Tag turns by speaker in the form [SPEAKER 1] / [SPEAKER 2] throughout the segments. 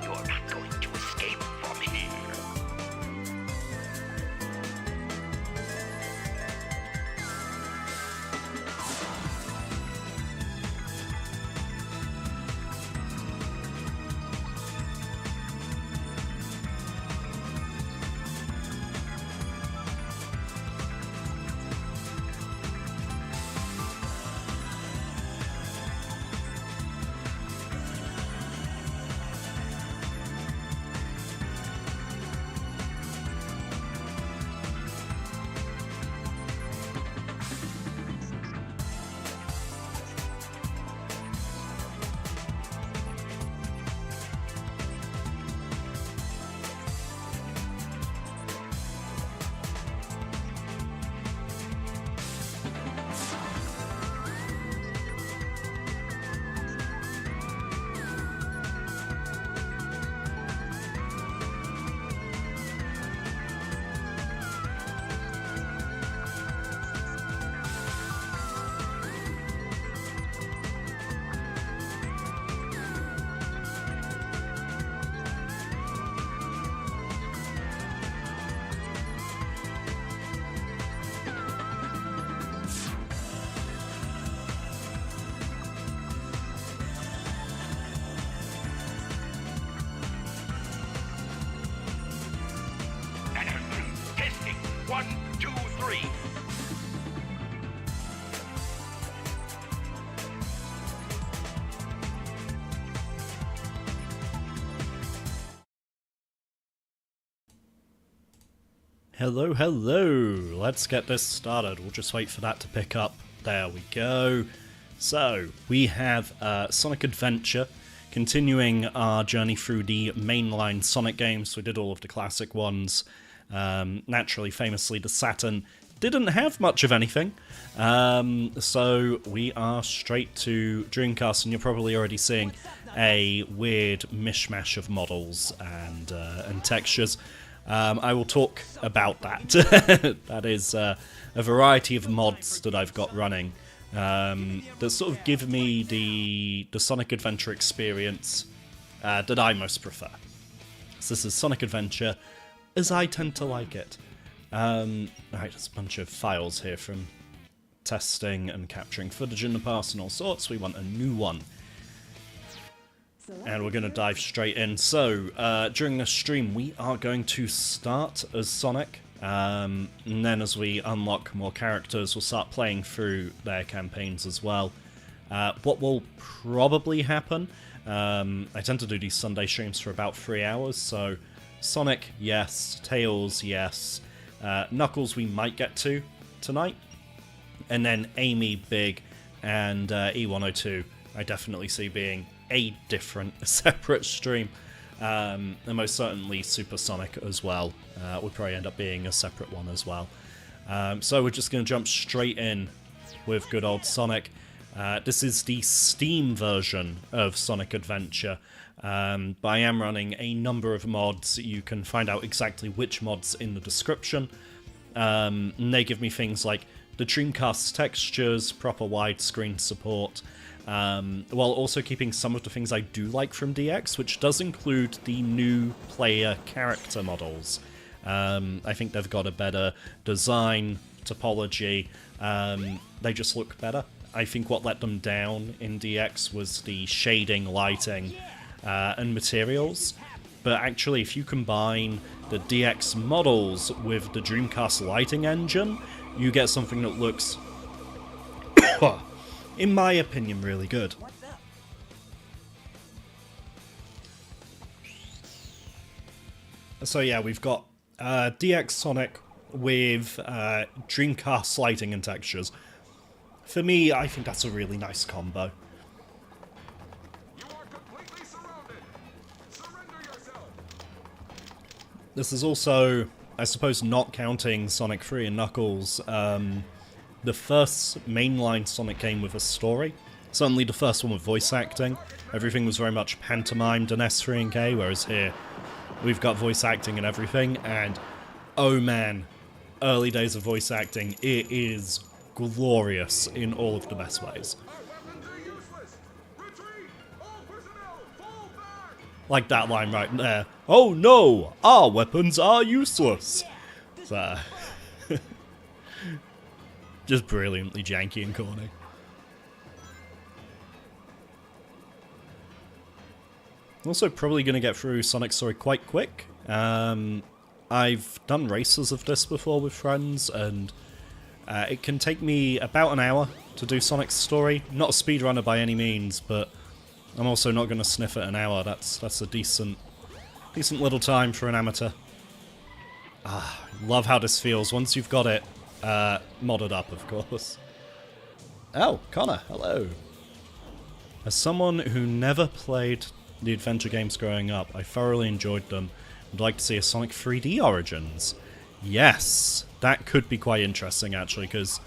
[SPEAKER 1] You're not going to escape from here. Testing. 1, 2, 3.
[SPEAKER 2] Hello, hello. Let's get this started. We'll just wait for that to pick up. There we go. So, we have Sonic Adventure, continuing our journey through the mainline Sonic games. We did all of the classic ones. Naturally, famously, the Saturn didn't have much of anything. So, we are straight to Dreamcast, and you're probably already seeing a weird mishmash of models and textures. I will talk about that. That is a variety of mods that I've got running that sort of give me the Sonic Adventure experience that I most prefer. So this is Sonic Adventure as I tend to like it. Right, there's a bunch of files here from testing and capturing footage in the past and all sorts. We want a new one. And we're going to dive straight in. So, during this stream, we are going to start as Sonic, and then as we unlock more characters, we'll start playing through their campaigns as well. What will probably happen, I tend to do these Sunday streams for about 3 hours, so Sonic, yes, Tails, yes, Knuckles we might get to tonight, and then Amy, Big, and E102 I definitely see being a different, separate stream, and most certainly Supersonic as well would probably end up being a separate one as well. So we're just going to jump straight in with good old Sonic. This is the Steam version of Sonic Adventure, but I am running a number of mods. You can find out exactly which mods in the description, and they give me things like the Dreamcast textures, proper widescreen support, while also keeping some of the things I do like from DX, which does include the new player character models. I think they've got a better design, topology, they just look better. I think what let them down in DX was the shading, lighting, and materials. But actually, if you combine the DX models with the Dreamcast lighting engine, you get something that looks, in my opinion, really good. So yeah, we've got DX Sonic with Dreamcast lighting and textures. For me, I think that's a really nice combo. This is also, I suppose, not counting Sonic 3 and Knuckles, the first mainline Sonic game with a story. Certainly the first one with voice acting. Everything was very much pantomimed in S3 and K, whereas here we've got voice acting and everything, and oh man, early days of voice acting, it is glorious in all of the best ways. Like that line right there. Oh no! Our weapons are useless! So, just brilliantly janky and corny. Also probably going to get through Sonic's story quite quick. I've done races of this before with friends, and it can take me about an hour to do Sonic's story. Not a speedrunner by any means, but I'm also not going to sniff at an hour. That's a decent little time for an amateur. Love how this feels once you've got it modded up, of course. Oh, Connor, hello. As someone who never played the adventure games growing up, I thoroughly enjoyed them. I'd like to see a Sonic 3D Origins. Yes, that could be quite interesting actually, because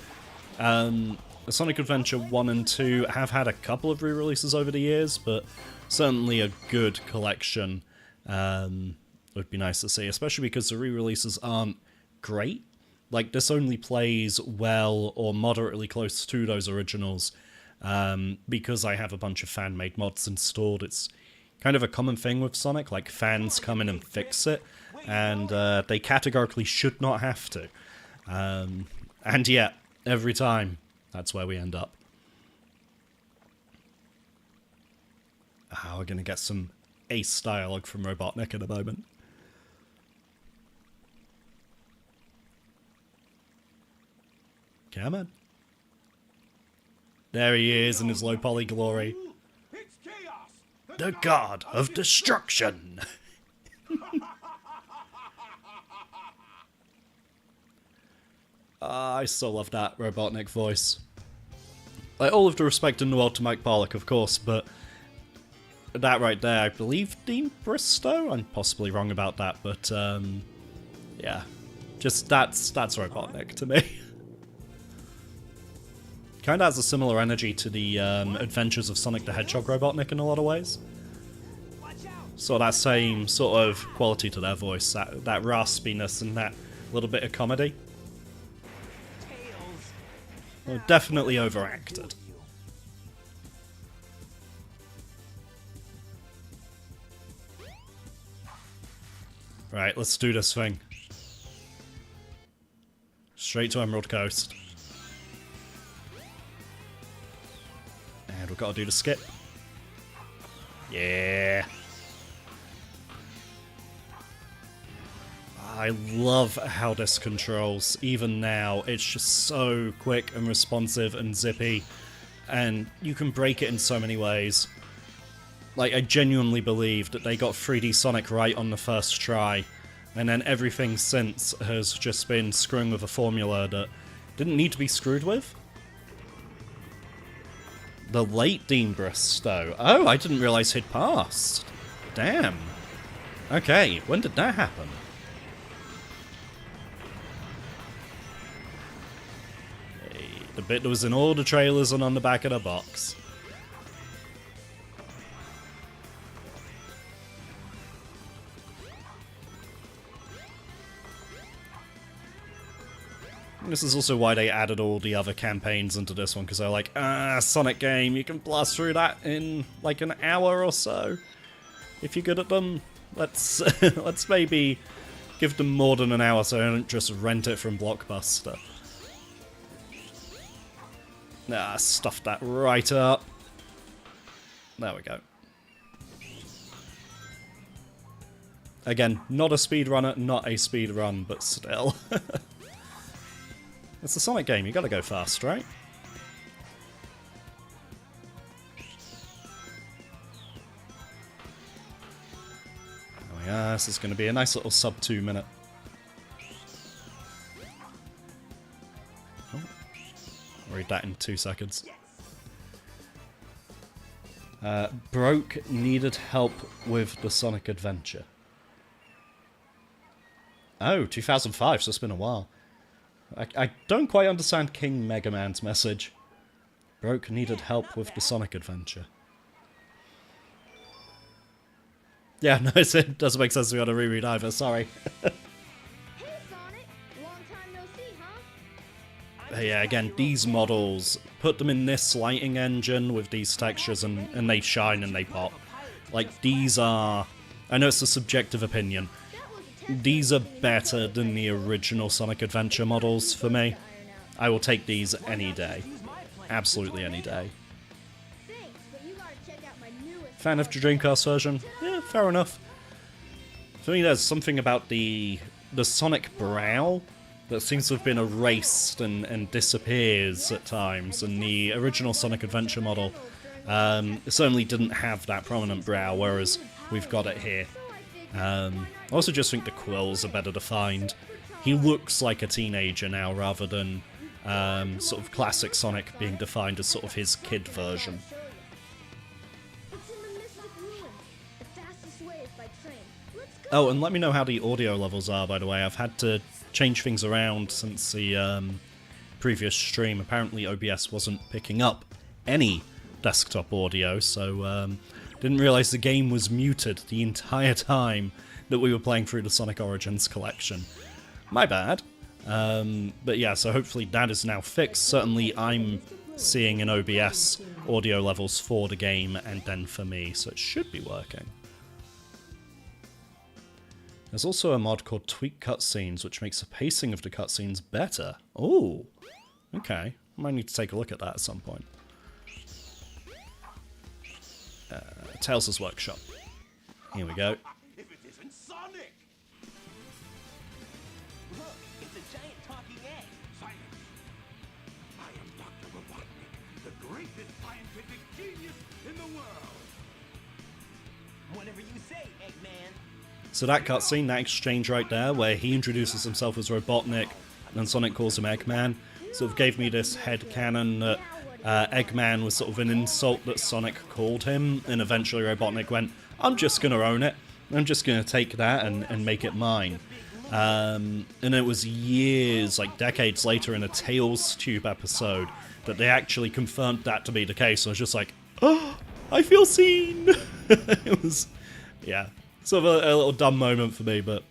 [SPEAKER 2] Sonic Adventure 1 and 2 have had a couple of re-releases over the years, but certainly a good collection would be nice to see, especially because the re-releases aren't great. Like, this only plays well or moderately close to those originals because I have a bunch of fan-made mods installed. It's kind of a common thing with Sonic, like fans come in and fix it, and they categorically should not have to. And yet, every time, that's where we end up. We're gonna get some ace dialogue from Robotnik in a moment. Come on. There he is in his low poly glory. The god of destruction! I still love that Robotnik voice. Like, all of the respect in the world to Mike Pollock, of course, but that right there, I believe Dean Bristow? I'm possibly wrong about that, but yeah. Just, that's Robotnik to me. Kinda has a similar energy to the Adventures of Sonic the Hedgehog Robotnik in a lot of ways. So that same sort of quality to their voice, that raspiness and that little bit of comedy. Well, definitely overacted. Right, let's do this thing. Straight to Emerald Coast. And we've got to do the skip. Yeah. I love how this controls. Even now, it's just so quick and responsive and zippy. And you can break it in so many ways. Like, I genuinely believe that they got 3D Sonic right on the first try. And then everything since has just been screwing with a formula that didn't need to be screwed with. The late Dean Bristow. Oh, I didn't realise he'd passed. Damn. Okay, when did that happen? The bit that was in all the trailers and on the back of the box. This is also why they added all the other campaigns into this one, because they're like, Sonic game, you can blast through that in like an hour or so. If you're good at them, let's let's maybe give them more than an hour so I don't just rent it from Blockbuster. Stuff that right up. There we go. Again, not a speedrunner, not a speedrun, but still. It's a Sonic game, you gotta go fast, right? Oh yeah, this is gonna be a nice little sub 2 minute. Oh. I'll read that in 2 seconds. Broke needed help with the Sonic Adventure. Oh, 2005, so it's been a while. I don't quite understand King Mega Man's message. Broke needed help with the Sonic Adventure. Yeah, no, it doesn't make sense to be on a reread either, sorry.
[SPEAKER 3] Hey Sonic, long time no see, huh?
[SPEAKER 2] Yeah, again, these models, put them in this lighting engine with these textures and they shine and they pop. Like, these are... I know it's a subjective opinion. These are better than the original Sonic Adventure models for me. I will take these any day. Absolutely any day. Fan of the Dreamcast version? Yeah, fair enough. For me, there's something about the Sonic brow that seems to have been erased and disappears at times, and the original Sonic Adventure model certainly didn't have that prominent brow, whereas we've got it here. I also just think the quills are better defined. He looks like a teenager now, rather than sort of classic Sonic being defined as sort of his kid version. Oh, and let me know how the audio levels are, by the way. I've had to change things around since the previous stream. Apparently OBS wasn't picking up any desktop audio, so didn't realise the game was muted the entire time that we were playing through the Sonic Origins collection. My bad. But yeah, so hopefully that is now fixed. Certainly I'm seeing in OBS audio levels for the game and then for me, so it should be working. There's also a mod called Tweak Cutscenes, which makes the pacing of the cutscenes better. Oh, okay. I might need to take a look at that at some point. Tails' Workshop. Here we go.
[SPEAKER 4] If it isn't Sonic! Look, it's a giant talking egg.
[SPEAKER 1] Silence. I am Dr. Robotnik, the greatest scientific genius in the world.
[SPEAKER 4] Whatever you say, Eggman.
[SPEAKER 2] So that cutscene, that exchange right there, where he introduces himself as Robotnik and Sonic calls him Eggman, sort of gave me this headcanon that Eggman was sort of an insult that Sonic called him, and eventually Robotnik went, I'm just going to own it. I'm just going to take that and make it mine. And it was years, like decades later in a Tails Tube episode that they actually confirmed that to be the case. So I was just like, oh, I feel seen! It was, yeah, sort of a little dumb moment for me, but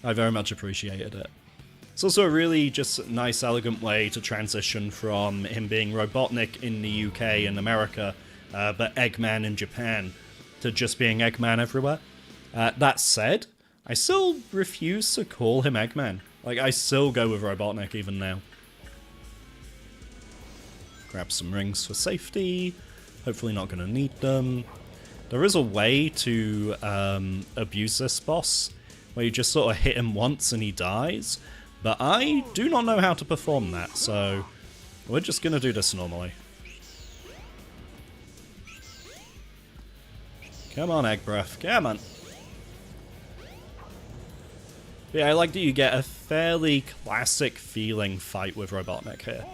[SPEAKER 2] I very much appreciated it. It's also a really just nice, elegant way to transition from him being Robotnik in the UK and America, but Eggman in Japan, to just being Eggman everywhere. That said, I still refuse to call him Eggman. Like, I still go with Robotnik even now. Grab some rings for safety. Hopefully not going to need them. There is a way to abuse this boss, where you just sort of hit him once and he dies. But I do not know how to perform that, so we're just going to do this normally. Come on, Egg Breath, come on. But yeah, I like that you get a fairly classic feeling fight with Robotnik here.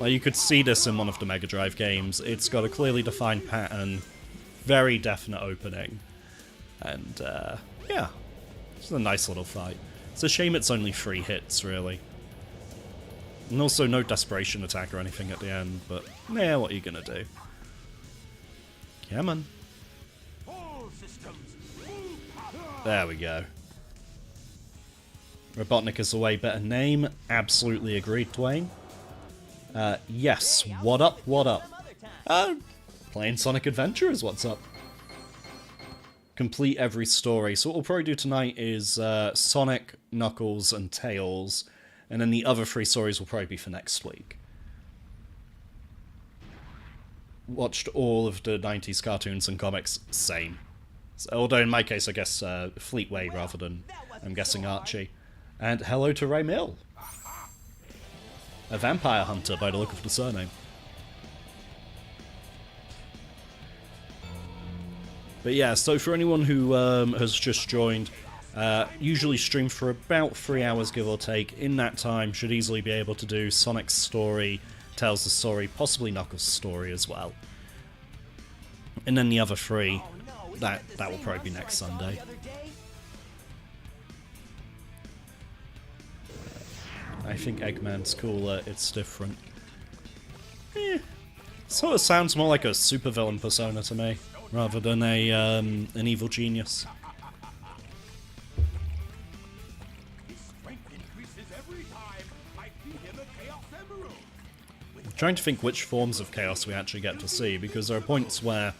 [SPEAKER 2] Like, you could see this in one of the Mega Drive games. It's got a clearly defined pattern, very definite opening, and yeah, it's a nice little fight. It's a shame it's only 3 hits, really. And also no desperation attack or anything at the end, but yeah, what are you gonna do? Come on. There we go. Robotnik is a way better name. Absolutely agreed, Dwayne. Yes, what up, what up? Playing Sonic Adventure is what's up. Complete every story. So what we'll probably do tonight is Sonic, Knuckles, and Tails, and then the other 3 stories will probably be for next week. Watched all of the 90s cartoons and comics, same. So, although in my case, I guess Fleetway rather than, I'm guessing, Archie. And hello to Ray Mill. A vampire hunter by the look of the surname. But yeah, so for anyone who has just joined, usually stream for about 3 hours, give or take. In that time, should easily be able to do Sonic's story, Tails' story, possibly Knuckles' story as well. And then the other 3, that will probably be next Sunday. I think Eggman's cooler, it's different. Sort of sounds more like a supervillain persona to me, rather than a an evil genius. I'm trying to think which forms of chaos we actually get to see, because there are points where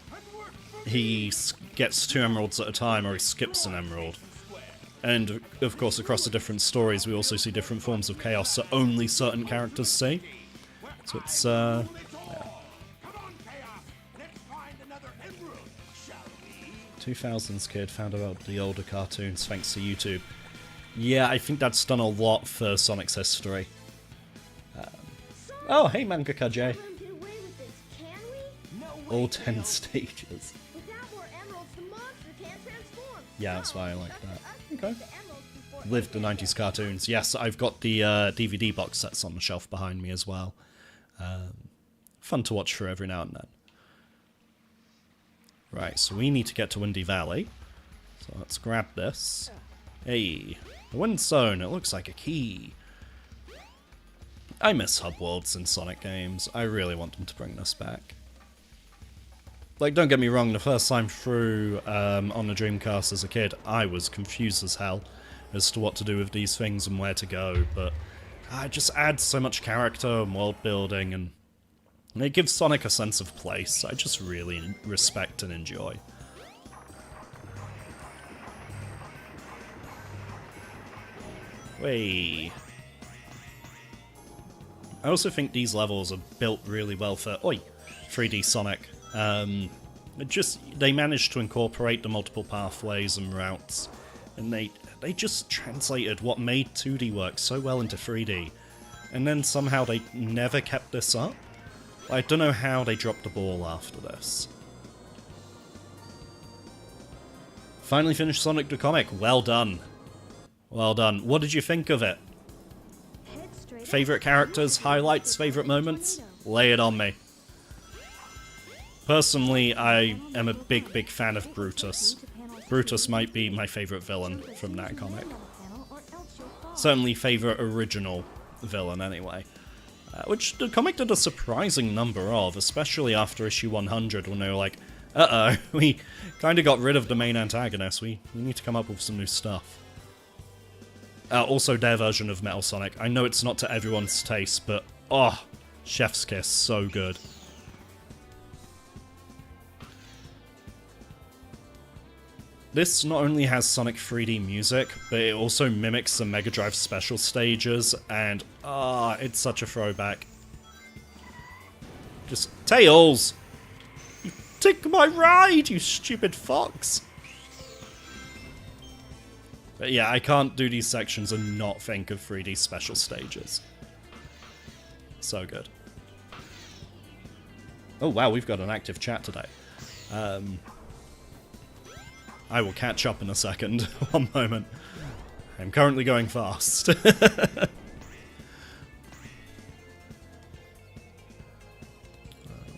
[SPEAKER 2] he gets 2 emeralds at a time, or he skips an emerald. And, of course, across the different stories, we also see different forms of chaos that only certain characters see. So it's, yeah.
[SPEAKER 1] Come on, Chaos. Let's find another emerald, shall we?
[SPEAKER 2] 2000s kid found out the older cartoons thanks to YouTube. Yeah, I think that's done a lot for Sonic's history. Oh, hey, Mangaka J.
[SPEAKER 3] Let him get away with this, can we?
[SPEAKER 4] No way,
[SPEAKER 2] All
[SPEAKER 4] Tails.
[SPEAKER 2] 10 stages.
[SPEAKER 3] Without more emeralds, the monster can't transform.
[SPEAKER 2] Yeah, that's why I like that. Okay.
[SPEAKER 3] The emeralds before
[SPEAKER 2] Lived the 90s cartoons. Yes, I've got the DVD box sets on the shelf behind me as well. Fun to watch for every now and then. Right, so we need to get to Windy Valley. So let's grab this. Hey, the Wind Zone. It looks like a key. I miss hub worlds in Sonic games. I really want them to bring this back. Like, don't get me wrong, the first time through on the Dreamcast as a kid, I was confused as hell as to what to do with these things and where to go, but it just adds so much character and world building, and it gives Sonic a sense of place I just really respect and enjoy. Way. I also think these levels are built really well for 3D Sonic. They managed to incorporate the multiple pathways and routes, and they just translated what made 2D work so well into 3D, and then somehow they never kept this up. I don't know how they dropped the ball after this. Finally finished Sonic the Comic. Well done. Well done. What did you think of it?
[SPEAKER 3] Head straight
[SPEAKER 2] Favorite
[SPEAKER 3] up.
[SPEAKER 2] characters, highlights, favorite moments? Lay it on me. Personally, I am a big fan of Brutus. Brutus might be my favorite villain from that comic. Certainly favorite original villain, anyway. Which the comic did a surprising number of, especially after issue 100, when they were like, uh-oh, we kind of got rid of the main antagonist, we need to come up with some new stuff. Also, their version of Metal Sonic. I know it's not to everyone's taste, but, oh, chef's kiss, so good. This not only has Sonic 3D music, but it also mimics the Mega Drive special stages, and it's such a throwback. Just, Tails! You took my ride, you stupid fox! But yeah, I can't do these sections and not think of 3D special stages. So good. Oh wow, we've got an active chat today. I will catch up in a second. One moment. I'm currently going fast. Let's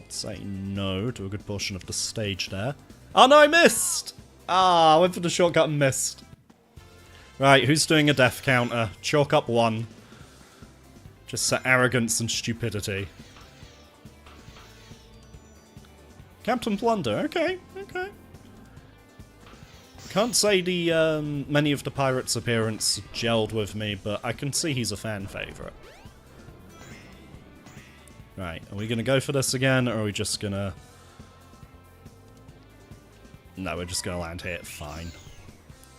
[SPEAKER 2] say no to a good portion of the stage there. Oh no, I missed! I went for the shortcut and missed. Right, who's doing a death counter? Chalk up 1. Just for arrogance and stupidity. Captain Plunder, okay. Can't say the many of the pirates' appearance gelled with me, but I can see he's a fan favourite. Right, are we gonna go for this again, or are we just gonna... No, we're just gonna land here, fine.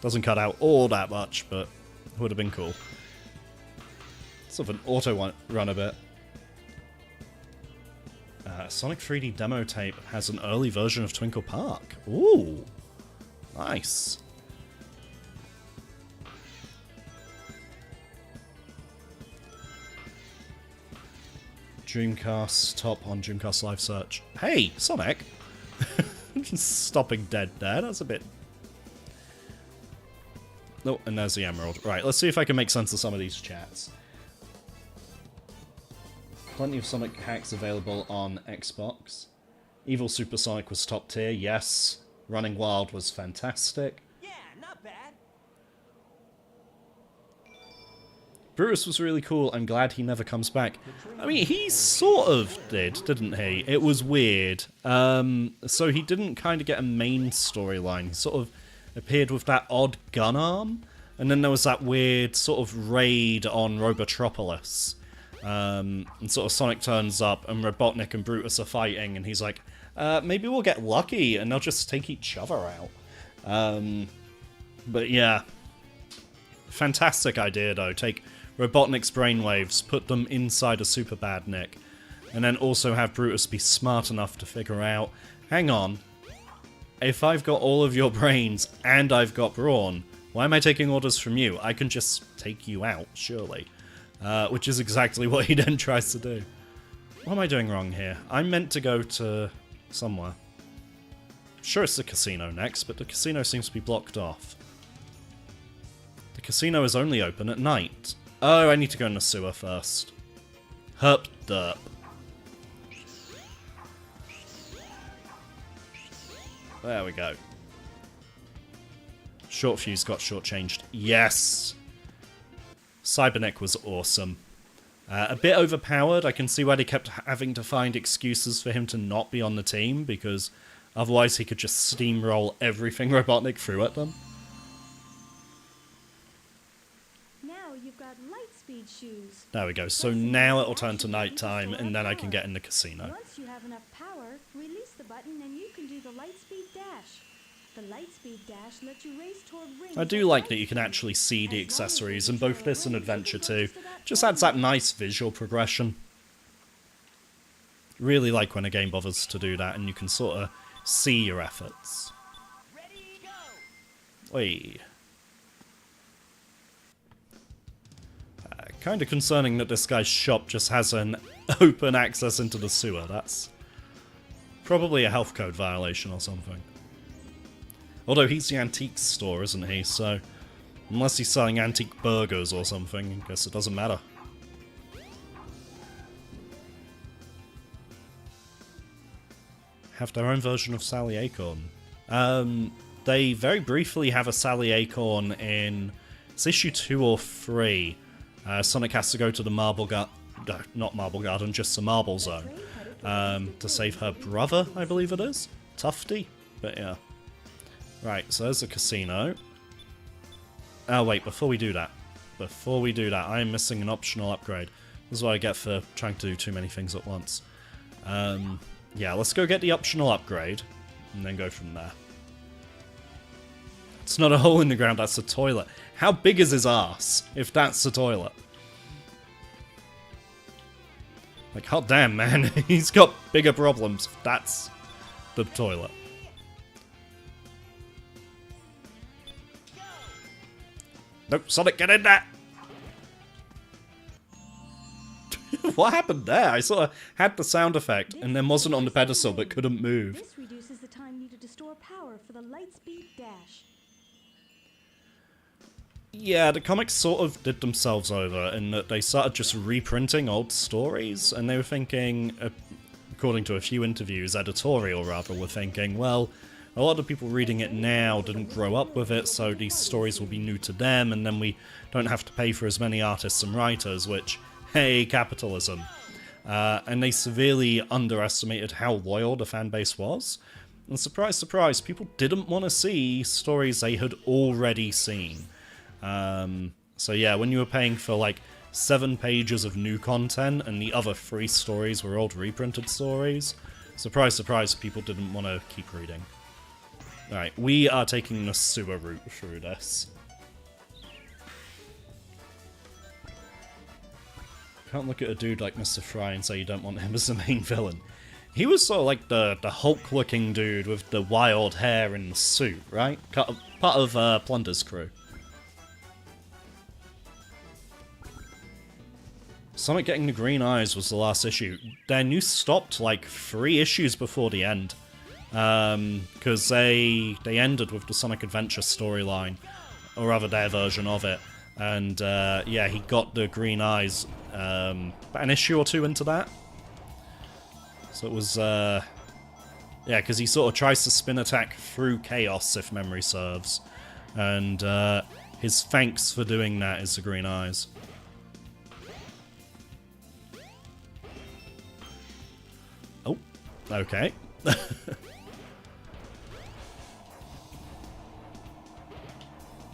[SPEAKER 2] Doesn't cut out all that much, but would have been cool. Sort of an auto run a bit. Sonic 3D demo tape has an early version of Twinkle Park. Ooh! Nice. Dreamcast top on Dreamcast Live Search. Hey, Sonic! Just stopping dead there, that's a bit... Oh, and there's the emerald. Right, let's see if I can make sense of some of these chats. Plenty of Sonic hacks available on Xbox. Evil Supersonic was top tier, yes. Running Wild was fantastic.
[SPEAKER 4] Yeah, not bad.
[SPEAKER 2] Brutus was really cool. I'm glad he never comes back. I mean, he sort of did, didn't he? It was weird. So he didn't kind of get a main storyline. He sort of appeared with that odd gun arm. And then there was that weird sort of raid on Robotropolis. And sort of Sonic turns up and Robotnik and Brutus are fighting. And he's like, maybe we'll get lucky and they'll just take each other out. But yeah. Fantastic idea, though. Take Robotnik's brainwaves, put them inside a Super Badnik, and then also have Brutus be smart enough to figure out, hang on, if I've got all of your brains and I've got Brawn, why am I taking orders from you? I can just take you out, surely. Which is exactly what he then tries to do. What am I doing wrong here? I'm meant to go to somewhere. Sure, it's the casino next, but the casino seems to be blocked off. The casino is only open at night. Oh, I need to go in the sewer first. Herp derp. There we go. Short fuse got shortchanged. Yes! Cyberneck was awesome. A bit overpowered. I can see why they kept having to find excuses for him to not be on the team, because otherwise he could just steamroll everything Robotnik threw at them.
[SPEAKER 3] Now you've got light speed shoes.
[SPEAKER 2] There we go. So now it'll turn to nighttime, and then I can get in the casino.
[SPEAKER 3] Once you have enough power, release the button and you can do the light speed dash. The light speed dash lets you race toward rings.
[SPEAKER 2] I do like that you can actually see the accessories in both this and Adventure 2. Just adds that nice visual progression. Really like when a game bothers to do that and you can sort of see your efforts.
[SPEAKER 4] Ready, go!
[SPEAKER 2] Wait. Kind of concerning that this guy's shop just has an open access into the sewer. That's probably a health code violation or something. Although he's the antiques store, isn't he? So, unless he's selling antique burgers or something, I guess it doesn't matter. Have their own version of Sally Acorn. They very briefly have a Sally Acorn in... It's issue 2 or 3. Sonic has to go to the Marble Garden... No, not Marble Garden, just the Marble Zone. To save her brother, I believe it is. Tufty? But yeah. Right, so there's a casino. Oh wait, before we do that, I am missing an optional upgrade. This is what I get for trying to do too many things at once. Yeah, let's go get the optional upgrade, and then go from there. It's not a hole in the ground, that's a toilet. How big is his ass, if that's the toilet? Like, hot damn, man, he's got bigger problems if that's the toilet. Nope, Sonic, get in there! What happened there? I sort of had the sound effect and then wasn't on the pedestal but couldn't move.
[SPEAKER 3] This reduces the time needed to store power for the light speed dash.
[SPEAKER 2] Yeah, the comics sort of did themselves over in that they started just reprinting old stories, and they were thinking, according to a few interviews, editorial rather, were thinking, well, a lot of people reading it now didn't grow up with it, so these stories will be new to them, and then we don't have to pay for as many artists and writers, which, hey, capitalism. And they severely underestimated how loyal the fanbase was. And surprise, surprise, people didn't want to see stories they had already seen. So yeah, when you were paying for like 7 pages of new content and the other 3 stories were old reprinted stories, surprise, surprise, people didn't want to keep reading. Alright, we are taking the sewer route through this. Can't look at a dude like Mr. Fry and say you don't want him as the main villain. He was sort of like the Hulk-looking dude with the wild hair and the suit, right? Part of Plunder's crew. Sonic getting the green eyes was the last issue. Their news stopped like 3 issues before the end. Because they ended with the Sonic Adventure storyline, or rather their version of it. And yeah, he got the green eyes about an issue or 2 into that. So it was, yeah, because he sort of tries to spin attack through chaos, if memory serves. And his thanks for doing that is the green eyes. Oh, okay.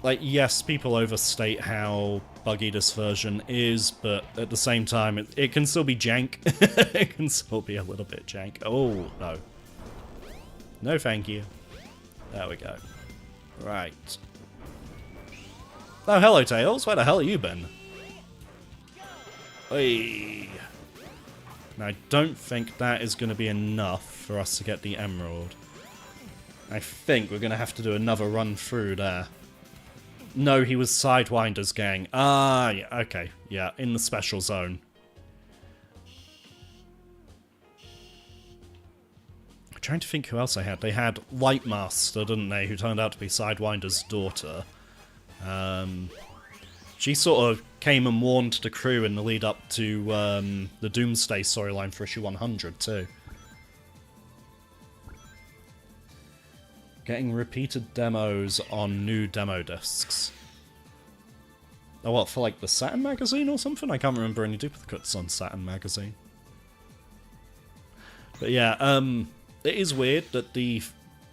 [SPEAKER 2] Like, yes, people overstate how buggy this version is, but at the same time, it can still be jank. It can still be a little bit jank. Oh, no. No thank you. There we go. Right. Oh, hello, Tails. Where the hell have you been? Hey. Now, I don't think that is going to be enough for us to get the emerald. I think we're going to have to do another run through there. No, he was Sidewinder's gang. Ah, yeah, okay. Yeah, in the special zone. I'm trying to think who else I had. They had Lightmaster, didn't they, who turned out to be Sidewinder's daughter. She sort of came and warned the crew in the lead up to the Doomsday storyline for issue 100, too. Getting repeated demos on new demo discs. Oh, what, for like the Saturn magazine or something? I can't remember any duplicates on Saturn magazine. But yeah, it is weird that the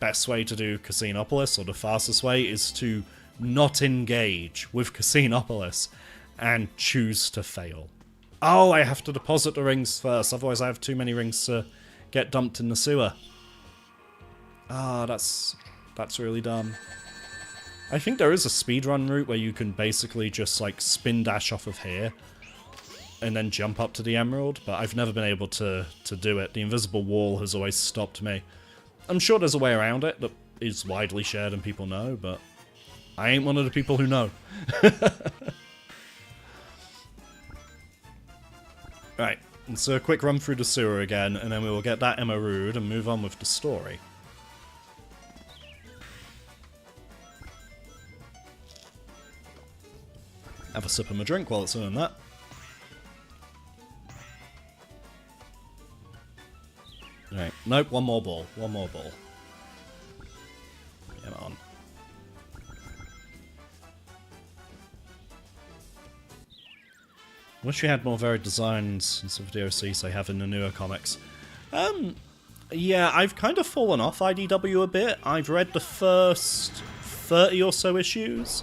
[SPEAKER 2] best way to do Casinopolis, or the fastest way, is to not engage with Casinopolis and choose to fail. Oh, I have to deposit the rings first, otherwise I have too many rings to get dumped in the sewer. Ah, that's really dumb. I think there is a speedrun route where you can basically just like spin dash off of here and then jump up to the emerald, but I've never been able to do it. The invisible wall has always stopped me. I'm sure there's a way around it that is widely shared and people know, but I ain't one of the people who know. Right, so a quick run through the sewer again, and then we will get that emerald and move on with the story. Have a sip of my drink while it's doing that. Right, nope, one more ball. One more ball. Come on. Wish we had more varied designs and some of the DLCs they have in the newer comics. Yeah, I've kind of fallen off IDW a bit. I've read the first 30 or so issues.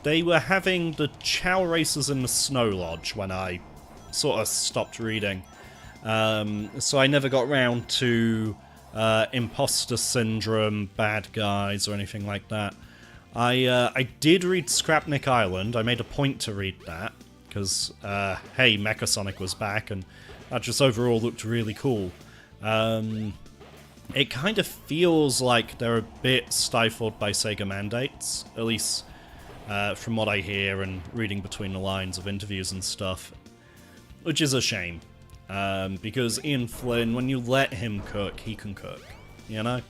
[SPEAKER 2] They were having the Chow races in the Snow Lodge when I sort of stopped reading. So I never got round to Imposter Syndrome, Bad Guys, or anything like that. I did read Scrapnik Island. I made a point to read that, because, hey, Mecha Sonic was back, and that just overall looked really cool. It kind of feels like they're a bit stifled by Sega mandates, at least from what I hear and reading between the lines of interviews and stuff, which is a shame. Because Ian Flynn, when you let him cook, he can cook, you know?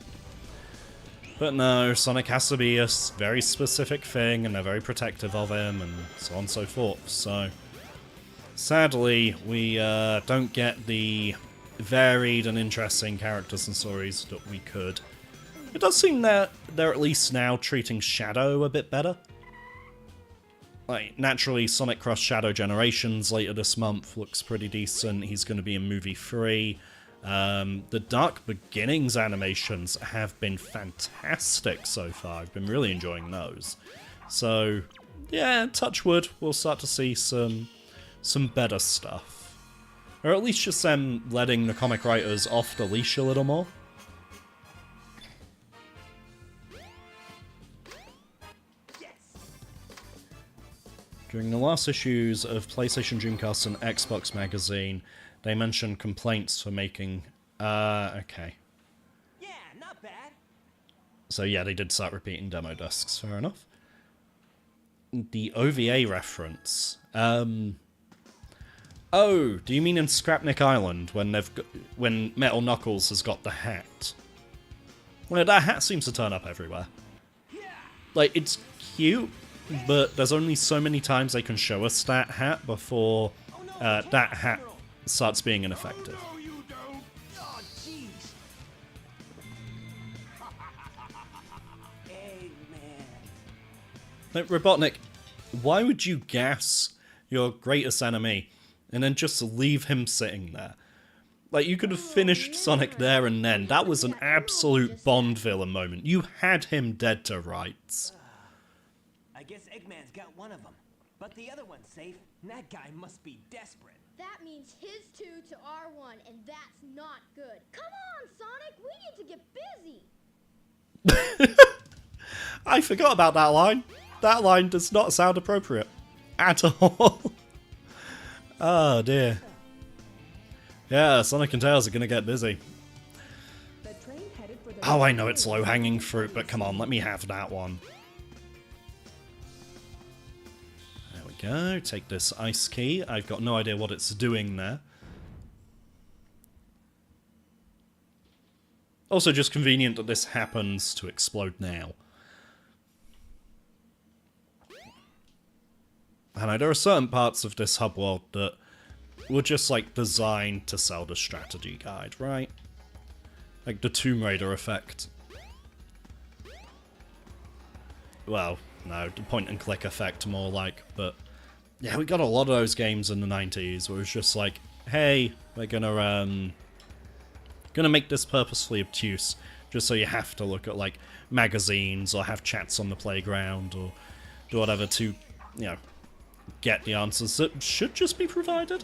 [SPEAKER 2] But no, Sonic has to be a very specific thing, and they're very protective of him, and so on and so forth. So, sadly, we don't get the varied and interesting characters and stories that we could. It does seem that they're at least now treating Shadow a bit better. Like, naturally, Sonic Cross Shadow Generations later this month looks pretty decent. He's going to be in movie 3. The Dark Beginnings animations have been fantastic so far. I've been really enjoying those. So, yeah, touch wood, we'll start to see some better stuff. Or at least just them letting the comic writers off the leash a little more. During the last issues of PlayStation, Dreamcast, and Xbox magazine, they mentioned complaints for making... okay.
[SPEAKER 4] Yeah, not bad.
[SPEAKER 2] So yeah, they did start repeating demo discs, fair enough. The OVA reference. Oh, do you mean in Scrapnik Island, when Metal Knuckles has got the hat? Well, that hat seems to turn up everywhere. Like, it's cute, but there's only so many times they can show us that hat before that hat starts being ineffective.
[SPEAKER 1] No, you don't.
[SPEAKER 4] Oh, jeez. Hey, man.
[SPEAKER 2] Like, Robotnik, why would you gas your greatest enemy and then just leave him sitting there? Like, you could have finished Sonic there and then. That was an absolute Bond villain moment. You had him dead to rights.
[SPEAKER 4] I guess Eggman's got one of them, but the other one's safe, and that guy must be desperate.
[SPEAKER 5] That means his 2 to our 1, and that's not good. Come on, Sonic, we need to get busy.
[SPEAKER 2] I forgot about that line. That line does not sound appropriate at all. Oh dear. Yeah, Sonic and Tails are gonna get busy. Oh, I know it's low-hanging fruit, but come on, let me have that one. There we go, take this ice key. I've got no idea what it's doing there. Also just convenient that this happens to explode now. And there are certain parts of this hub world that were just like designed to sell the strategy guide, right? Like the Tomb Raider effect. Well, no, the point and click effect more like, but yeah, we got a lot of those games in the 90s where it's just like, hey, we're gonna make this purposefully obtuse, just so you have to look at like magazines or have chats on the playground or do whatever to, you know, get the answers that should just be provided.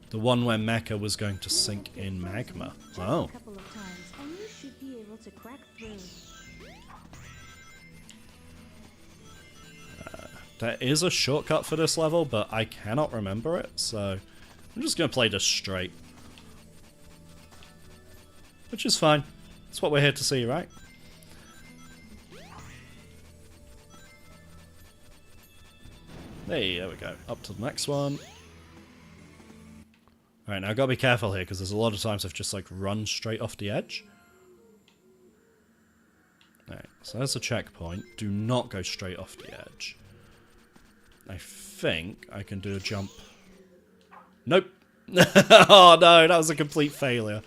[SPEAKER 2] The one where Mecha was going to sink in magma. Oh.
[SPEAKER 3] A couple of times, and you should be able to crack through.
[SPEAKER 2] There is a shortcut for this level, but I cannot remember it, so I'm just going to play this straight. Which is fine. That's what we're here to see, right? Hey, there we go. Up to the next one. Alright, now I've got to be careful here, because there's a lot of times I've just, like, run straight off the edge. Alright, so there's a checkpoint. Do not go straight off the edge. I think I can do a jump. Nope! Oh no, that was a complete failure.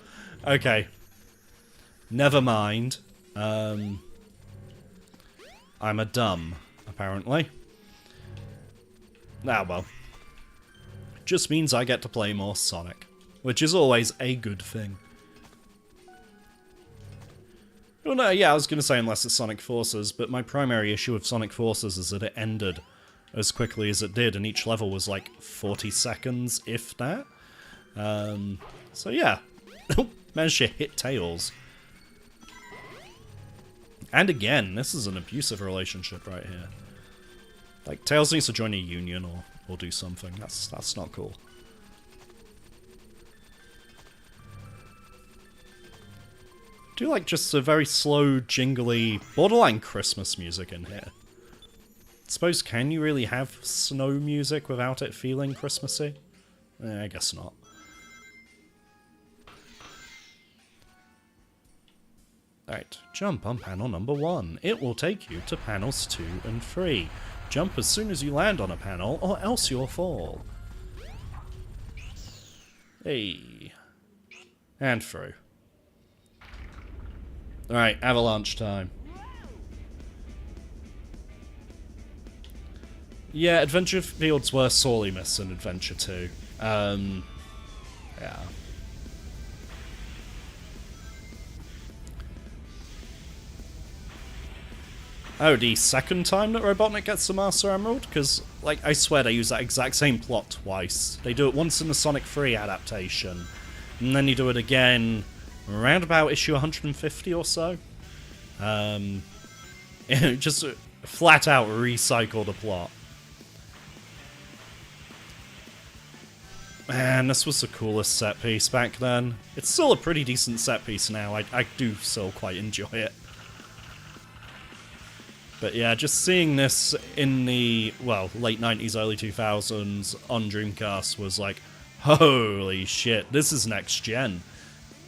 [SPEAKER 2] Okay. Never mind. I'm a dumb, apparently. Ah, well. Just means I get to play more Sonic, which is always a good thing. Well, no, yeah, I was going to say unless it's Sonic Forces, but my primary issue with Sonic Forces is that it ended as quickly as it did, and each level was like 40 seconds, if that. So yeah, managed to hit Tails. And again, this is an abusive relationship right here. Like, Tails needs to join a union or do something. That's not cool. I do like just a very slow, jingly, borderline Christmas music in here. I suppose, can you really have snow music without it feeling Christmassy? I guess not. Alright, jump on panel number 1. It will take you to panels 2 and 3. Jump as soon as you land on a panel, or else you'll fall. Hey. And through. Alright, avalanche time. Yeah, adventure fields were sorely missed in Adventure 2. Yeah. Oh, the second time that Robotnik gets the Master Emerald? Because, like, I swear they use that exact same plot twice. They do it once in the Sonic 3 adaptation, and then you do it again around about issue 150 or so. Just flat out recycle the plot. Man, this was the coolest set piece back then. It's still a pretty decent set piece now. I do still quite enjoy it. But yeah, just seeing this in the, well, late 90s, early 2000s on Dreamcast was like, holy shit, this is next gen.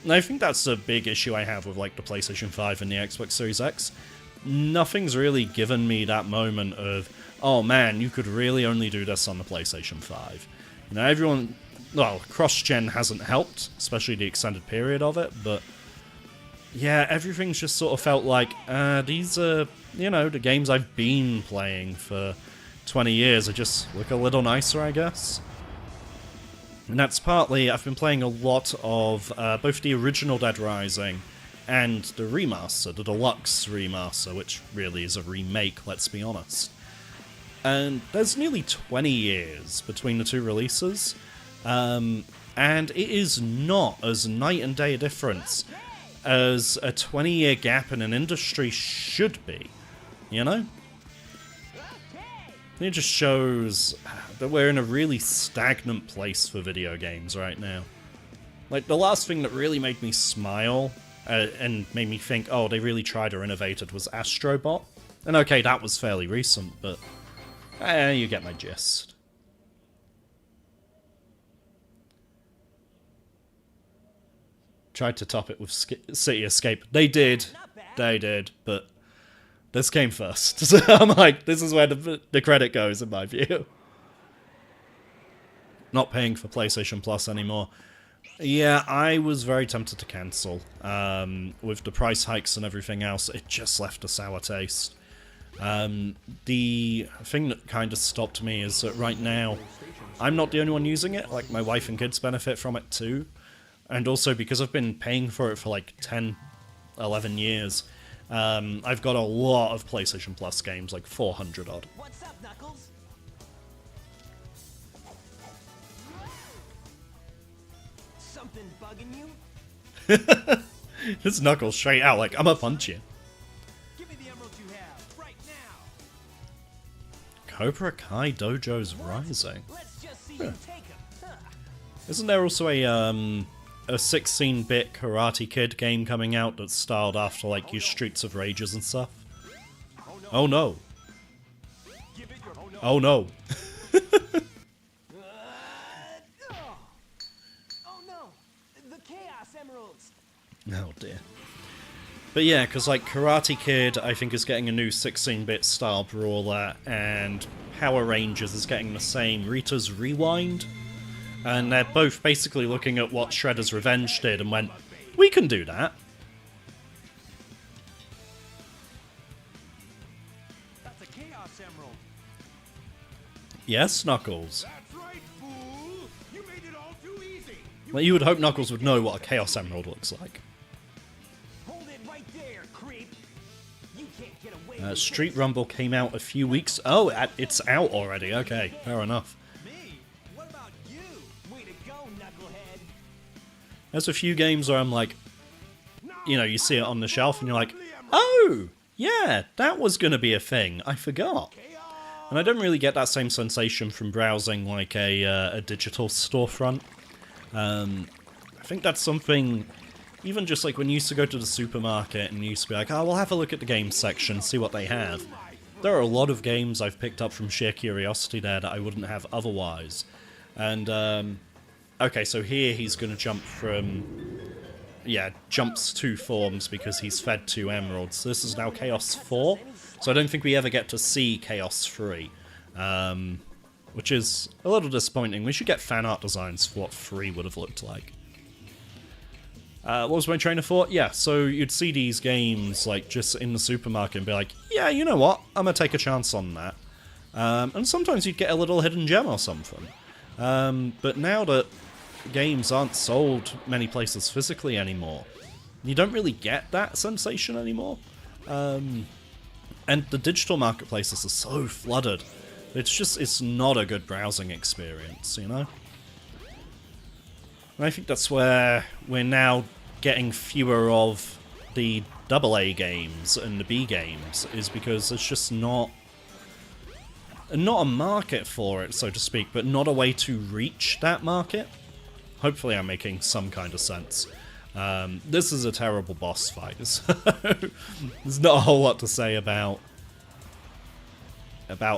[SPEAKER 2] And I think that's a big issue I have with, like, the PlayStation 5 and the Xbox Series X. Nothing's really given me that moment of, oh man, you could really only do this on the PlayStation 5. You know, everyone, well, cross-gen hasn't helped, especially the extended period of it, but yeah, everything's just sort of felt like, these are, you know, the games I've been playing for 20 years. They just look a little nicer, I guess. And that's partly, I've been playing a lot of both the original Dead Rising and the remaster, the deluxe remaster, which really is a remake, let's be honest. And there's nearly 20 years between the two releases. And it is not as night and day a difference as a 20-year gap in an industry should be. You know? It just shows that we're in a really stagnant place for video games right now. Like, the last thing that really made me smile and made me think, oh, they really tried or innovated was Astrobot. And okay, that was fairly recent, but you get my gist. Tried to top it with City Escape. They did, but this came first. So I'm like, this is where the credit goes, in my view. Not paying for PlayStation Plus anymore. Yeah, I was very tempted to cancel. With the price hikes and everything else, it just left a sour taste. The thing that kind of stopped me is that right now, I'm not the only one using it. Like, my wife and kids benefit from it too. And also, because I've been paying for it for like 10, 11 years, I've got a lot of PlayStation Plus games, like 400 odd.
[SPEAKER 4] What's up, Knuckles? Something bugging you?
[SPEAKER 2] This Knuckles straight out, like, I'ma punch you.
[SPEAKER 4] Give me the emeralds you have, right now.
[SPEAKER 2] Cobra Kai Dojo's Rising.
[SPEAKER 4] Let's just see you take 'em. Huh.
[SPEAKER 2] Isn't there also a 16-bit Karate Kid game coming out that's styled after, like, your Streets of Rages and stuff? Oh no. Oh no.
[SPEAKER 4] Oh no, the Chaos Emeralds.
[SPEAKER 2] Oh dear. But yeah, because like Karate Kid, I think, is getting a new 16-bit style brawler, and Power Rangers is getting the same Rita's Rewind. And they're both basically looking at what Shredder's Revenge did and went, we can do that.
[SPEAKER 1] That's a Chaos Emerald.
[SPEAKER 2] Yes, Knuckles.
[SPEAKER 1] That's right, fool. You made it all too easy.
[SPEAKER 2] Well, you would hope Knuckles would know what a Chaos Emerald looks like.
[SPEAKER 4] Hold it right there, creep. You can't get away with
[SPEAKER 2] Street
[SPEAKER 4] this.
[SPEAKER 2] Rumble came out a few weeks... Oh, it's out already. Okay, fair enough.
[SPEAKER 4] Me? What about you? Way to go, knucklehead.
[SPEAKER 2] There's a few games where I'm like, you know, you see it on the shelf and you're like, oh, yeah, that was going to be a thing. I forgot. And I don't really get that same sensation from browsing like a digital storefront. I think that's something, even just like when you used to go to the supermarket and you used to be like, oh, we'll have a look at the games section, see what they have. There are a lot of games I've picked up from sheer curiosity there that I wouldn't have otherwise. And, okay, so here he's going to jump from, yeah, jumps 2 forms because he's fed 2 emeralds. This is now Chaos 4, so I don't think we ever get to see Chaos 3. Which is a little disappointing. We should get fan art designs for what 3 would have looked like. What was my train of thought? Yeah, so you'd see these games like just in the supermarket and be like, yeah, you know what? I'm going to take a chance on that. And sometimes you'd get a little hidden gem or something. But now that games aren't sold many places physically anymore, you don't really get that sensation anymore. And the digital marketplaces are so flooded. It's not a good browsing experience, you know? And I think that's where we're now getting fewer of the AA games and the B games, is because there's just not a market for it, so to speak, but not a way to reach that market. Hopefully I'm making some kind of sense. This is a terrible boss fight, so there's not a whole lot to say about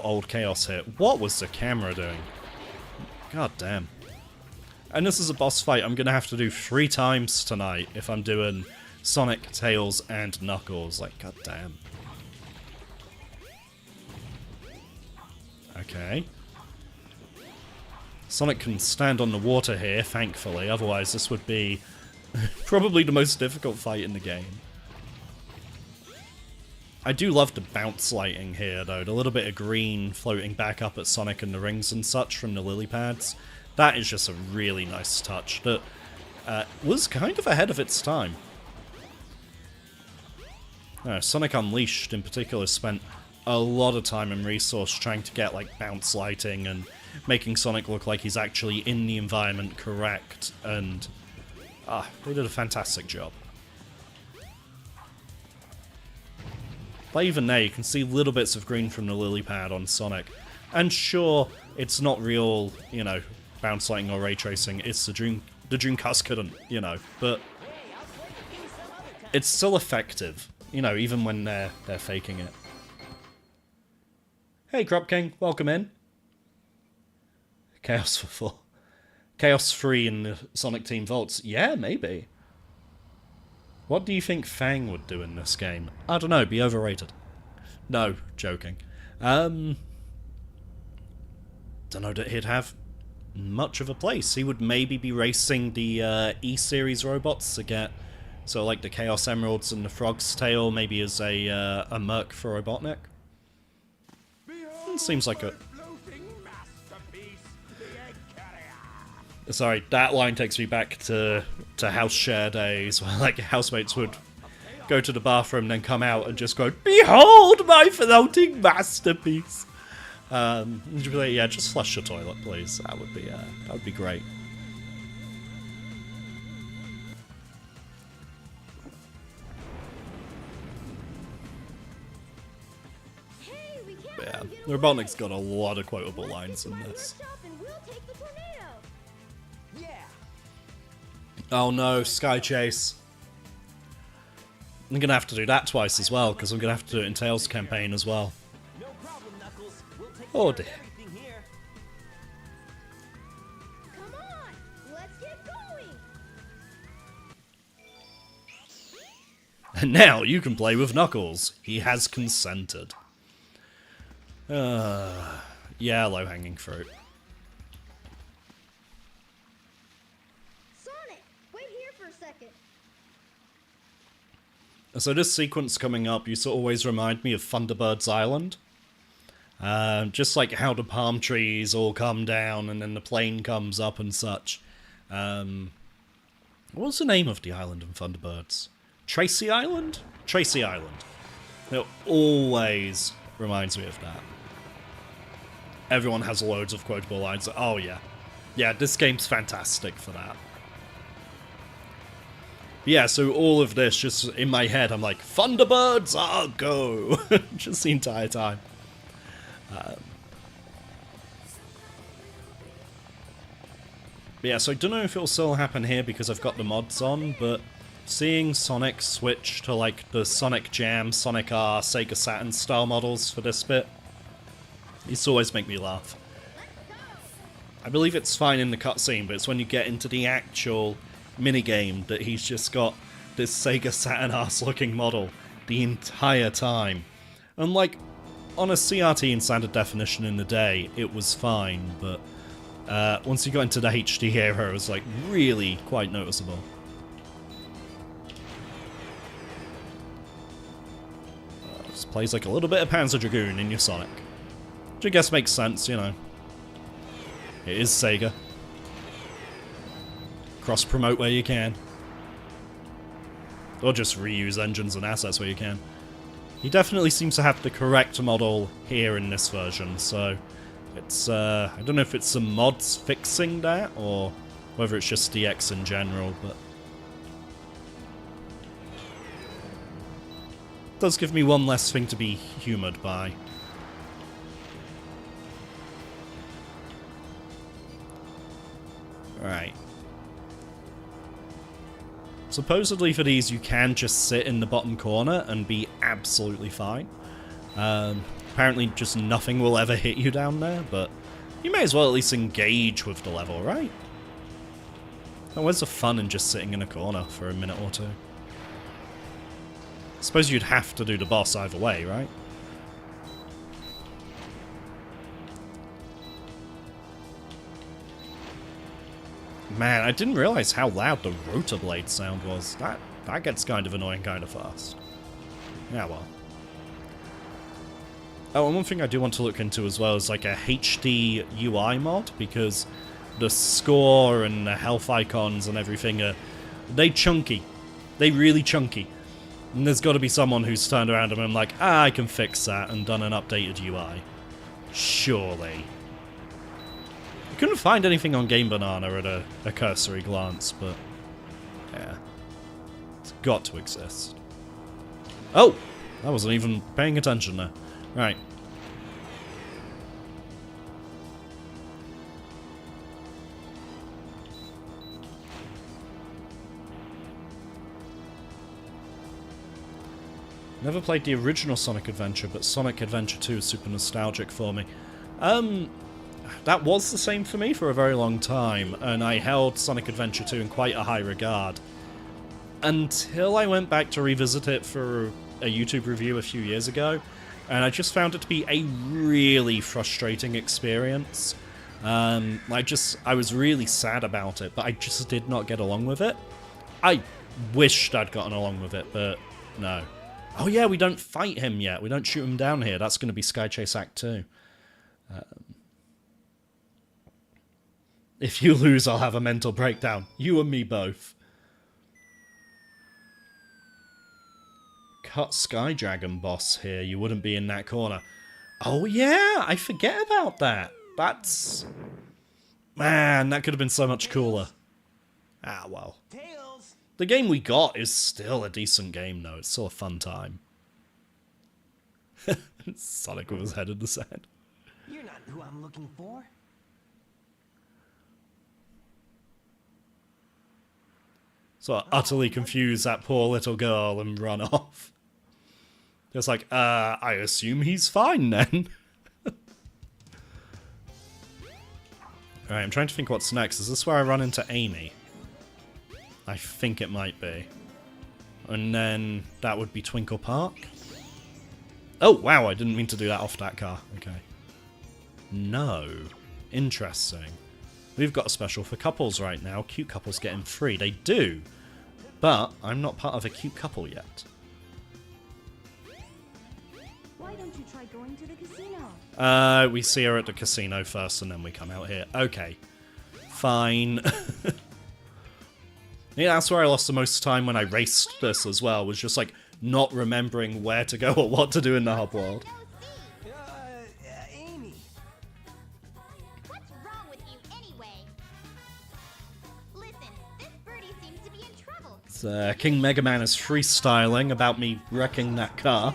[SPEAKER 2] old Chaos here. What was the camera doing? God damn. And this is a boss fight I'm gonna have to do 3 times tonight if I'm doing Sonic, Tails, and Knuckles. Like, god damn. Okay. Sonic can stand on the water here, thankfully, otherwise this would be probably the most difficult fight in the game. I do love the bounce lighting here, though. The little bit of green floating back up at Sonic and the rings and such from the lily pads. That is just a really nice touch that was kind of ahead of its time. Sonic Unleashed, in particular, spent a lot of time and resource trying to get like bounce lighting and making Sonic look like he's actually in the environment correct, and they did a fantastic job. But even there, you can see little bits of green from the lily pad on Sonic. And sure, it's not real, you know, bounce lighting or ray tracing. It's the Dreamcast couldn't, you know, but it's still effective, you know, even when they're faking it. Hey, Crop King, welcome in. Chaos for 4. Chaos 3 in the Sonic Team Vaults. Yeah, maybe. What do you think Fang would do in this game? I don't know, be overrated. No, joking. Don't know that he'd have much of a place. He would maybe be racing the E-Series robots to get, so like the Chaos Emeralds and the Frog's Tail, maybe as a Merc for Robotnik. Seems like a... Sorry, that line takes me back to house share days, where like housemates would go to the bathroom, then come out and just go, "Behold my floating masterpiece!" You'd be like, yeah, just flush your toilet, please. That would be great.
[SPEAKER 5] Hey, we can't
[SPEAKER 2] Yeah,
[SPEAKER 5] let him get
[SPEAKER 2] Robotnik's
[SPEAKER 5] away.
[SPEAKER 2] got a lot of quotable lines in this. Oh no, Sky Chase. I'm gonna have to do that twice as well, because I'm gonna have to do it in Tails' campaign as well.
[SPEAKER 4] No problem, Knuckles. We'll take
[SPEAKER 2] Oh
[SPEAKER 4] care
[SPEAKER 2] dear.
[SPEAKER 4] of everything here.
[SPEAKER 5] Come on, let's get going.
[SPEAKER 2] And now you can play with Knuckles. He has consented. Yeah, low-hanging fruit.
[SPEAKER 5] Sonic, wait here for a second.
[SPEAKER 2] So this sequence coming up used to always remind me of Thunderbird's Island. Just like how the palm trees all come down and then the plane comes up and such. What was the name of the island in Thunderbirds? Tracy Island? Tracy Island. It always reminds me of that. Everyone has loads of quotable lines. Oh yeah. Yeah, this game's fantastic for that. Yeah, so all of this, just in my head, I'm like, Thunderbirds, go! Just the entire time. Yeah, so I don't know if it'll still happen here because I've got the mods on, but seeing Sonic switch to like the Sonic Jam, Sonic R, Sega Saturn style models for this bit, used to always make me laugh. I believe it's fine in the cutscene, but it's when you get into the actual minigame that he's just got this Sega Saturn ass looking model the entire time. And like, on a CRT in standard definition in the day, it was fine, but once you got into the HD era, it was like really quite noticeable. Just plays like a little bit of Panzer Dragoon in your Sonic. Which I guess makes sense, you know. It is Sega. Cross-promote where you can. Or just reuse engines and assets where you can. He definitely seems to have the correct model here in this version, so it's, I don't know if it's some mods fixing that, or whether it's just DX in general, but it does give me one less thing to be humoured by. Right. Supposedly for these you can just sit in the bottom corner and be absolutely fine. Apparently just nothing will ever hit you down there, but you may as well at least engage with the level, right? Oh, where's the fun in just sitting in a corner for a minute or two? I suppose you'd have to do the boss either way, right? Man, I didn't realize how loud the rotor blade sound was. That gets kind of annoying kind of fast. Yeah, well. Oh, and one thing I do want to look into as well is like a HD UI mod, because the score and the health icons and everything are... they chunky. They really chunky. And there's got to be someone who's turned around and been like, I can fix that, and done an updated UI. Surely. I couldn't find anything on Game Banana at a cursory glance, but yeah. It's got to exist. Oh! I wasn't even paying attention there. Right. Never played the original Sonic Adventure, but Sonic Adventure 2 is super nostalgic for me. That was the same for me for a very long time, and I held Sonic Adventure 2 in quite a high regard. Until I went back to revisit it for a YouTube review a few years ago, and I just found it to be a really frustrating experience. I was really sad about it, but I just did not get along with it. I wished I'd gotten along with it, but no. Oh yeah, we don't fight him yet. We don't shoot him down here. That's going to be Sky Chase Act 2. If you lose, I'll have a mental breakdown. You and me both. Cut Sky Dragon boss here. You wouldn't be in that corner. Oh yeah, I forget about that. That's... Man, that could have been so much cooler. Ah, well.
[SPEAKER 4] Tails.
[SPEAKER 2] The game we got is still a decent game, though. It's still a fun time. Sonic with his head in the sand.
[SPEAKER 4] You're not who I'm looking for.
[SPEAKER 2] So I utterly confuse that poor little girl and run off. Just like, I assume he's fine then. Alright, I'm trying to think what's next. Is this where I run into Amy? I think it might be. And then that would be Twinkle Park. Oh, wow, I didn't mean to do that off that car. Okay. No. Interesting. We've got a special for couples right now. Cute couples getting free. They do. But I'm not part of a cute couple yet.
[SPEAKER 3] Why don't you try going to the casino?
[SPEAKER 2] We see her at the casino first and then we come out here. Okay. Fine. Yeah, that's where I lost the most time when I raced this as well, was just like not remembering where to go or what to do in the hub world.
[SPEAKER 4] Amy.
[SPEAKER 5] What's wrong with you anyway? Listen, this birdie seems to be in trouble.
[SPEAKER 2] So, King Mega Man is freestyling about me wrecking that car.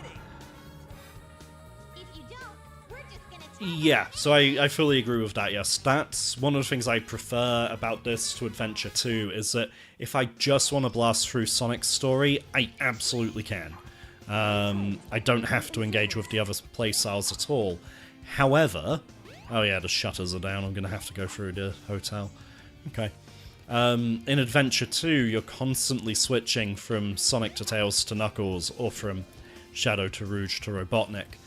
[SPEAKER 5] If you don't, we're just gonna tell
[SPEAKER 2] Yeah, so I fully agree with that, yes. That's one of the things I prefer about this to Adventure 2, is that if I just want to blast through Sonic's story, I absolutely can. I don't have to engage with the other playstyles at all. However... Oh yeah, the shutters are down, I'm going to have to go through the hotel. Okay. In Adventure 2, you're constantly switching from Sonic to Tails to Knuckles, or from Shadow to Rouge to Robotnik.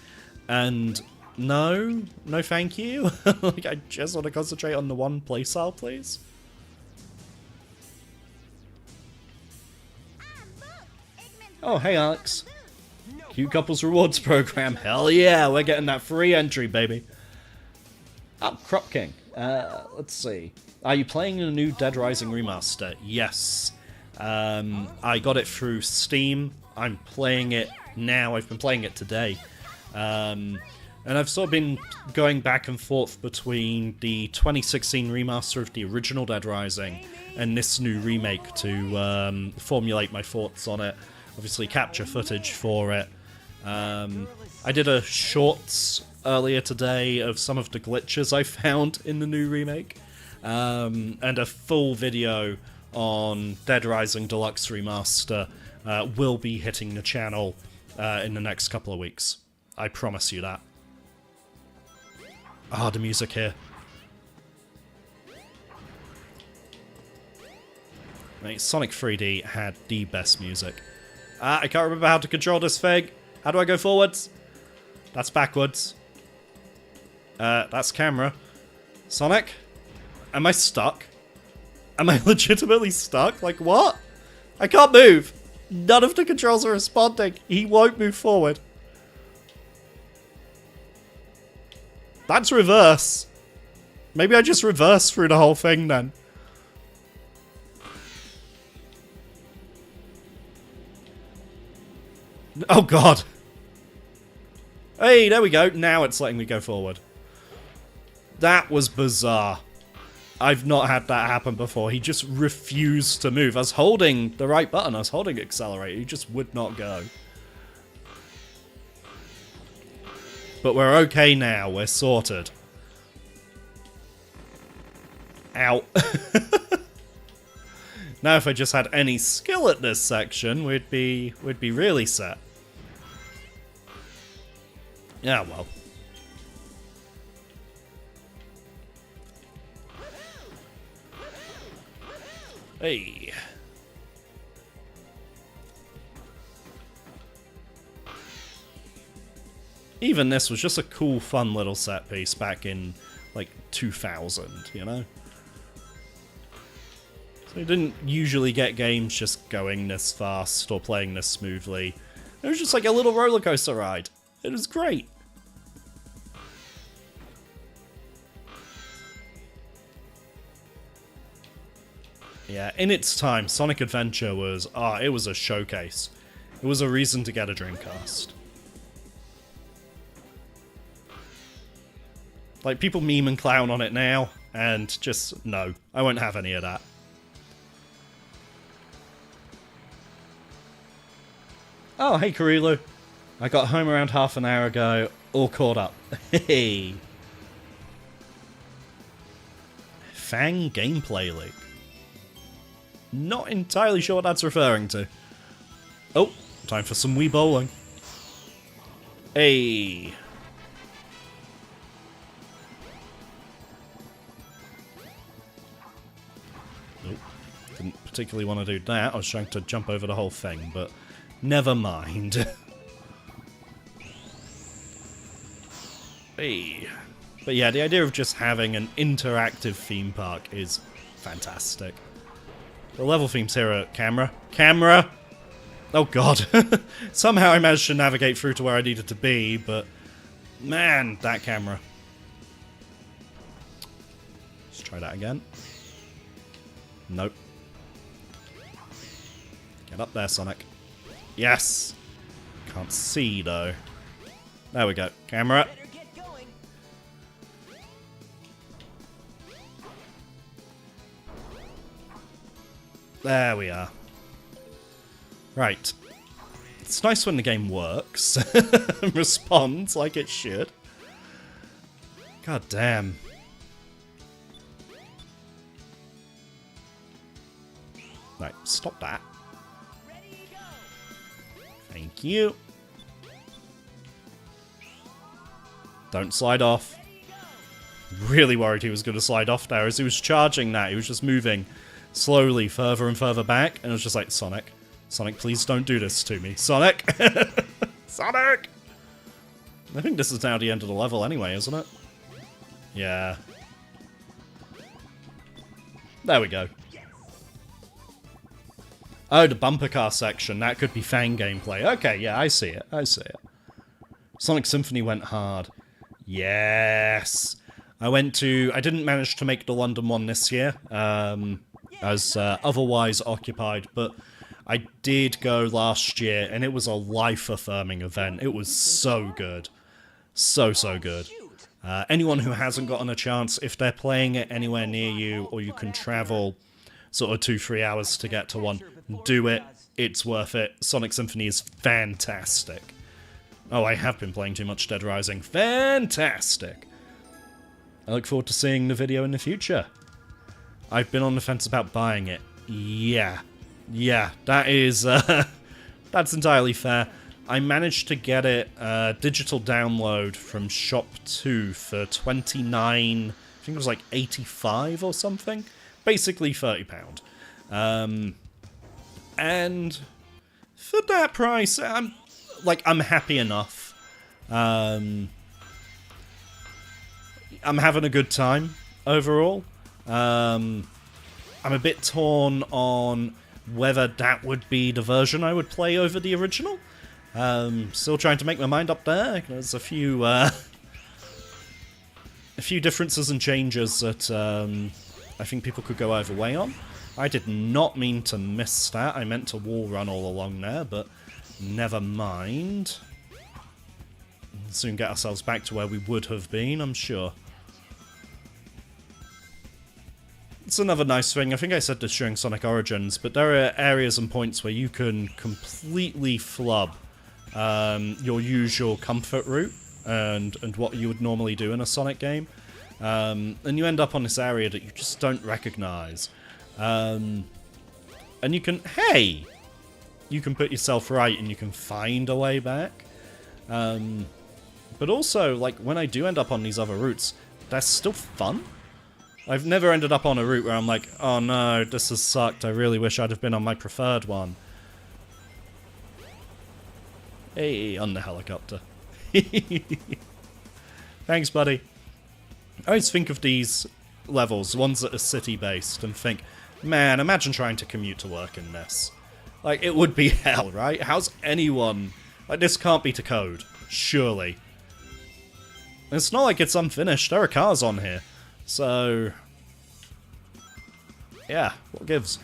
[SPEAKER 2] And... No thank you. Like, I just want to concentrate on the one playstyle, please. Oh, hey Alex. Cute Couples Rewards Program. Hell yeah, we're getting that free entry, baby. Oh, Crop King. Let's see. Are you playing the new Dead Rising remaster? Yes. I got it through Steam. I'm playing it now. I've been playing it today. And I've sort of been going back and forth between the 2016 remaster of the original Dead Rising and this new remake to formulate my thoughts on it. Obviously capture footage for it. I did a shorts earlier today of some of the glitches I found in the new remake. And a full video on Dead Rising Deluxe Remaster will be hitting the channel in the next couple of weeks. I promise you that. Ah, the music here. Right, Sonic 3D had the best music. I can't remember how to control this thing. How do I go forwards? That's backwards. That's camera. Sonic? Am I stuck? Am I legitimately stuck? Like, what? I can't move. None of the controls are responding. He won't move forward. That's reverse. Maybe I just reverse through the whole thing then. Oh god! Hey, there we go. Now it's letting me go forward. That was bizarre. I've not had that happen before. He just refused to move. I was holding the right button. I was holding accelerate. He just would not go. But we're okay now. We're sorted. Ow. Now if I just had any skill at this section, we'd be really set. Yeah, well. Hey. Even this was just a cool, fun little set piece back in, like, 2000, you know? So you didn't usually get games just going this fast or playing this smoothly. It was just like a little roller coaster ride. It was great. Yeah, in its time, Sonic Adventure was, it was a showcase. It was a reason to get a Dreamcast. Like, people meme and clown on it now, and just, no, I won't have any of that. Oh, hey Kurilu. I got home around half an hour ago, all caught up. Hey. Fang Gameplay League. Not entirely sure what that's referring to. Oh, time for some Wii bowling. Hey. Nope. Didn't particularly want to do that. I was trying to jump over the whole thing, but never mind. Hey. But yeah, the idea of just having an interactive theme park is fantastic. The level themes here are camera. Camera! Oh god. Somehow I managed to navigate through to where I needed to be, but man, that camera. Let's try that again. Nope. Get up there, Sonic. Yes! Can't see, though. There we go. Camera. There we are. Right. It's nice when the game works. And responds like it should. God damn. Right, stop that. Thank you. Don't slide off. Really worried he was going to slide off there. As he was charging that, he was just moving slowly further and further back, and it was just like, Sonic, Sonic, please don't do this to me. Sonic! Sonic! I think this is now the end of the level anyway, isn't it? Yeah. There we go. Oh, the bumper car section. That could be Fang gameplay. Okay, yeah, I see it. I see it. Sonic Symphony went hard. Yes! I didn't manage to make the London one this year. I was otherwise occupied, but I did go last year, and it was a life-affirming event. It was so good. So, so good. Anyone who hasn't gotten a chance, if they're playing it anywhere near you, or you can travel sort of 2-3 hours to get to one, do it. It's worth it. Sonic Symphony is fantastic. Oh, I have been playing too much Dead Rising. Fantastic! I look forward to seeing the video in the future. I've been on the fence about buying it. Yeah. Yeah, that is, that's entirely fair. I managed to get it, digital download from Shop 2 for $29, I think it was like 85 or something. Basically £30. And for that price, I'm happy enough. I'm having a good time overall. I'm a bit torn on whether that would be the version I would play over the original. Still trying to make my mind up there. There's a few differences and changes that I think people could go either way on. I did not mean to miss that. I meant to wall run all along there, but Never mind. We'll soon get ourselves back to where we would have been, I'm sure. It's another nice thing. I think I said this during Sonic Origins, but there are areas and points where you can completely flub your usual comfort route and what you would normally do in a Sonic game. And you end up on this area that you just don't recognize. And you can, hey! You can put yourself right and you can find a way back. But also, like, when I do end up on these other routes, they're still fun. I've never ended up on a route where I'm like, oh no, this has sucked, I really wish I'd have been on my preferred one. Hey, on the helicopter. Thanks, buddy. I always think of these levels, ones that are city-based, and think, man, imagine trying to commute to work in this. Like, it would be hell, right? How's anyone... Like, this can't be to code. Surely. And it's not like it's unfinished. There are cars on here. So... yeah, what gives?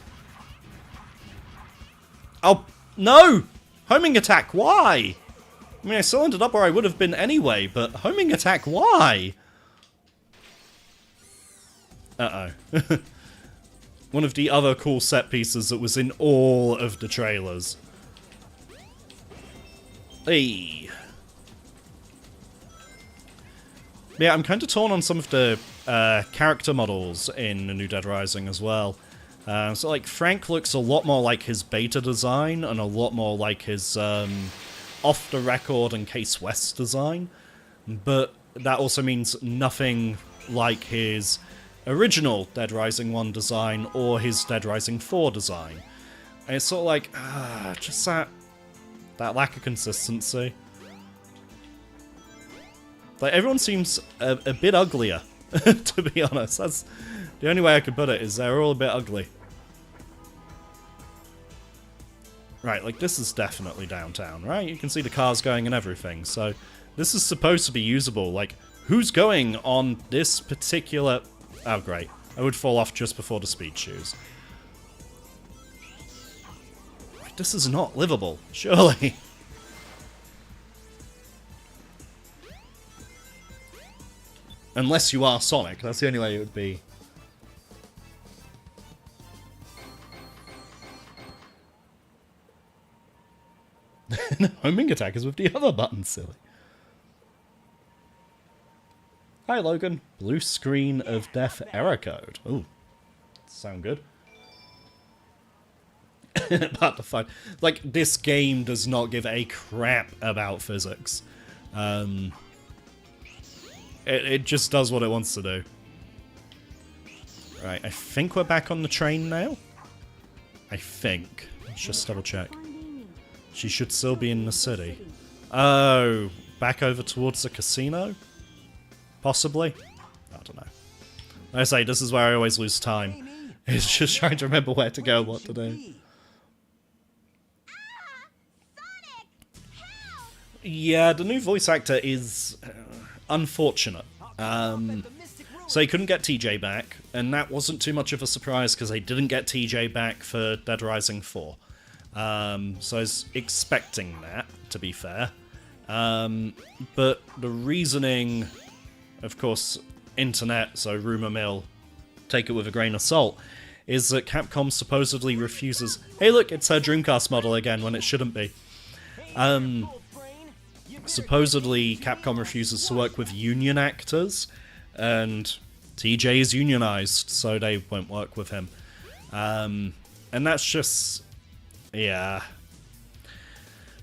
[SPEAKER 2] Oh, no! Homing attack, why? I mean, I still ended up where I would have been anyway, but homing attack, why? Uh-oh. One of the other cool set pieces that was in all of the trailers. Hey. Yeah, I'm kind of torn on some of the character models in the new Dead Rising as well. So, like, Frank looks a lot more like his beta design and a lot more like his off-the-record and Case West design. But that also means nothing like his original Dead Rising 1 design or his Dead Rising 4 design. And it's sort of like, just that lack of consistency. Like, everyone seems a bit uglier, to be honest. That's the only way I could put it, is they're all a bit ugly. Right, like, this is definitely downtown, right? You can see the cars going and everything, so this is supposed to be usable. Like, who's going on this particular... Oh, great. I would fall off just before the speed shoes. This is not livable, surely. Unless you are Sonic, that's the only way it would be. No, homing attack is with the other button, silly. Hi, Logan. Blue screen of death error code. Ooh, sound good. About to find, like, this game does not give a crap about physics. It just does what it wants to do. Right, I think we're back on the train now. I think. Let's just double check. She should still be in the city. Oh, back over towards the casino? Possibly? I don't know. Like I say, this is where I always lose time. It's just trying to remember where to go and what to do. Yeah, the new voice actor is unfortunate. So he couldn't get TJ back, and that wasn't too much of a surprise because they didn't get TJ back for Dead Rising 4. So I was expecting that, to be fair. But the reasoning, of course, internet, so rumour mill, take it with a grain of salt, is that Capcom supposedly refuses... Hey look, it's her Dreamcast model again when it shouldn't be. Supposedly Capcom refuses to work with union actors, and TJ is unionized, so they won't work with him. And that's just... yeah.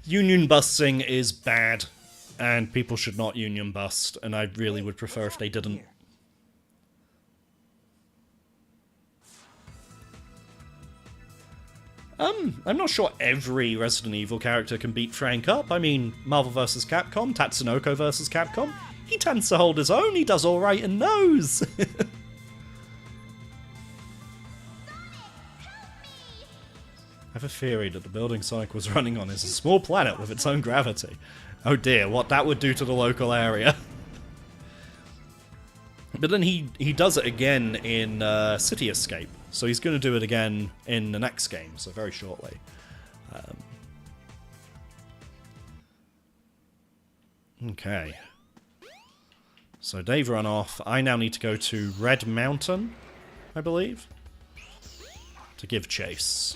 [SPEAKER 2] Union busting is bad, and people should not union bust, and I really would prefer if they didn't. I'm not sure every Resident Evil character can beat Frank up. I mean, Marvel vs. Capcom, Tatsunoko vs. Capcom, he tends to hold his own, he does alright in those. I have a theory that the building Sonic was running on is a small planet with its own gravity. Oh dear, what that would do to the local area. But then he does it again in City Escape, so he's going to do it again in the next game, so very shortly. Okay. So Dave run off. I now need to go to Red Mountain, I believe, to give chase.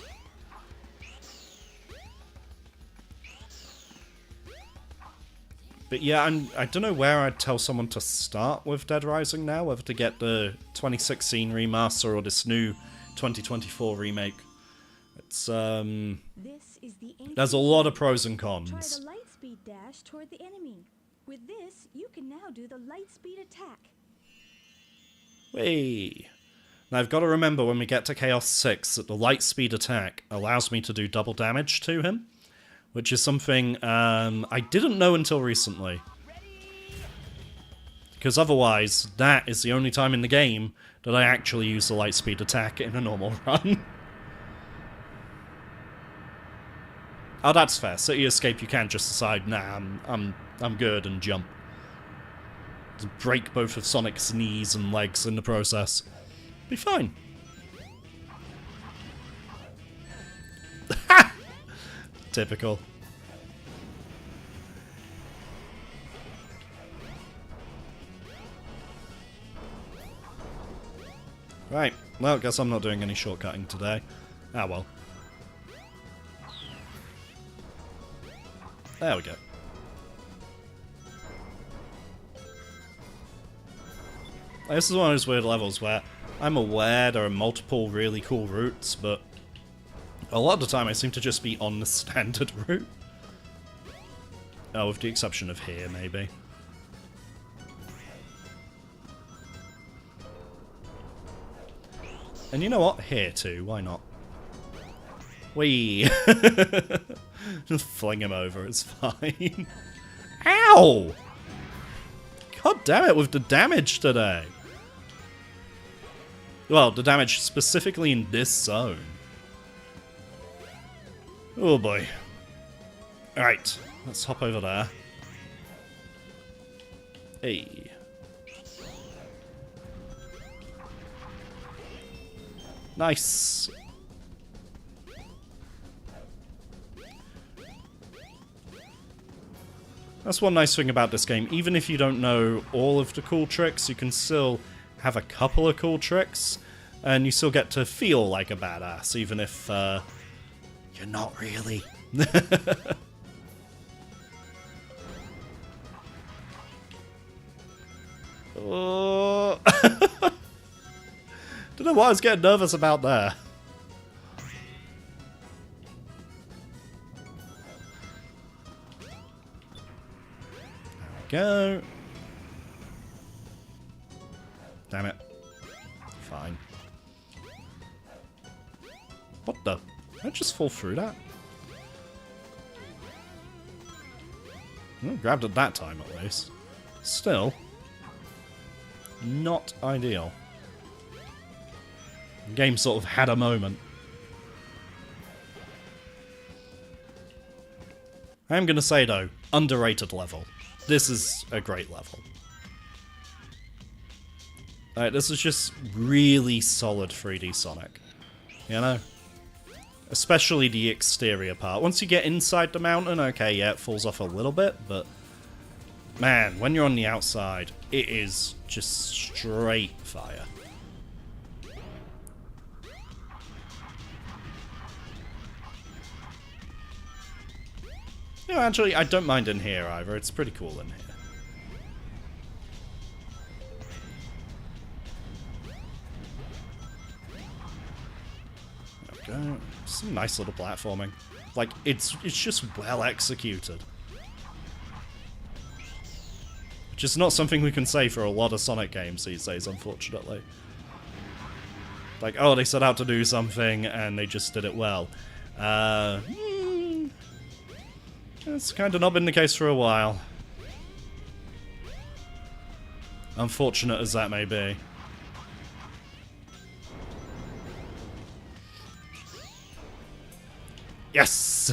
[SPEAKER 2] But yeah, I don't know where I'd tell someone to start with Dead Rising now, whether to get the 2016 remaster or this new 2024 remake. It's,
[SPEAKER 3] This is the
[SPEAKER 2] there's a lot of pros and
[SPEAKER 3] Try
[SPEAKER 2] cons.
[SPEAKER 3] the lightspeed dash toward the enemy. With this, you can now do the lightspeed attack.
[SPEAKER 2] Whee! Now I've got to remember when we get to Chaos 6 that the lightspeed attack allows me to do double damage to him, which is something I didn't know until recently. Because otherwise, that is the only time in the game that I actually use the lightspeed attack in a normal run. Oh, that's fair. City Escape, you can just decide, nah, I'm good, and jump. Just break both of Sonic's knees and legs in the process. Be fine. Typical. Right, well, guess I'm not doing any shortcutting today. Ah, well. There we go. This is one of those weird levels where I'm aware there are multiple really cool routes, but a lot of the time I seem to just be on the standard route. Oh, with the exception of here, maybe. And you know what? Here too, why not? Whee! Just fling him over, it's fine. Ow! God damn it with the damage today. Well, the damage specifically in this zone. Oh boy. Alright, let's hop over there. Hey. Nice. That's one nice thing about this game. Even if you don't know all of the cool tricks, you can still have a couple of cool tricks, and you still get to feel like a badass, even if you're not really. Oh. Don't know what I was getting nervous about there. Go. Damn it. Fine. What the? Did I just fall through that? Well, grabbed it that time at least. Still. Not ideal. The game sort of had a moment. I am going to say though, underrated level. This is a great level. This is just really solid 3D Sonic. You know? Especially the exterior part. Once you get inside the mountain, okay, yeah, it falls off a little bit, but man, when you're on the outside, it is just straight fire. You know, actually, I don't mind in here either. It's pretty cool in here. There we go. Some nice little platforming. Like, it's just well executed. Which is not something we can say for a lot of Sonic games these days, unfortunately. Like, oh, they set out to do something and they just did it well. It's kind of not been the case for a while. Unfortunate as that may be. Yes!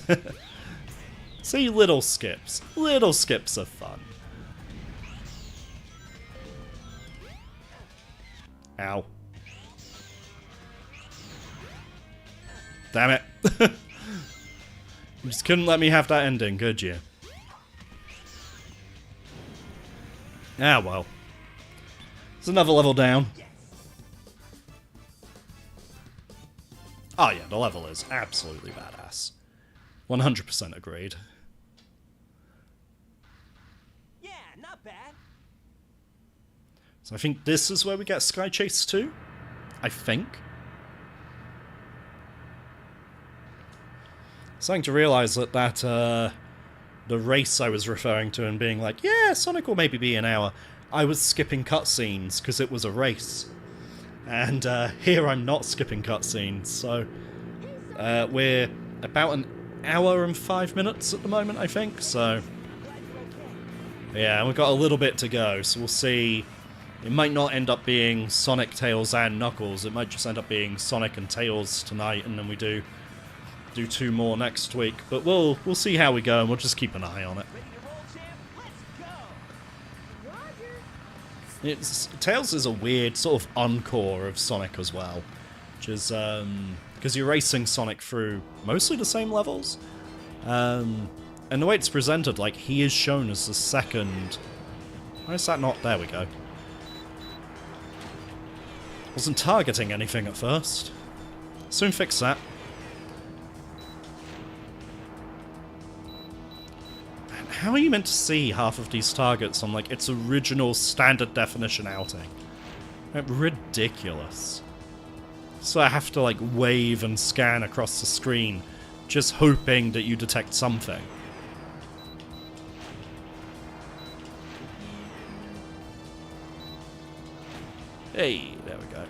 [SPEAKER 2] See, little skips. Little skips are fun. Ow. Damn it. You just couldn't let me have that ending, could you? Ah, well. It's another level down. Oh yeah, the level is absolutely badass. 100% agreed.
[SPEAKER 4] Yeah, not bad.
[SPEAKER 2] So I think this is where we get Sky Chase 2? I think. Starting to realise that the race I was referring to and being like, yeah, Sonic will maybe be an hour, I was skipping cutscenes because it was a race. And here I'm not skipping cutscenes, so we're about an hour and 5 minutes at the moment, I think, so yeah, we've got a little bit to go, so we'll see. It might not end up being Sonic, Tails, and Knuckles, it might just end up being Sonic and Tails tonight, and then we do 2 more next week, but we'll see how we go, and we'll just keep an eye on it.
[SPEAKER 4] Ready to roll, champ? Let's go.
[SPEAKER 2] Tails is a weird sort of encore of Sonic as well, which is because you're racing Sonic through mostly the same levels, and the way it's presented, like, he is shown as the second. Why is that not? There we go. Wasn't targeting anything at first. Soon fix that. How are you meant to see half of these targets on, like, its original standard definition outing? Like, ridiculous. So I have to, like, wave and scan across the screen, just hoping that you detect something. Hey, there we go.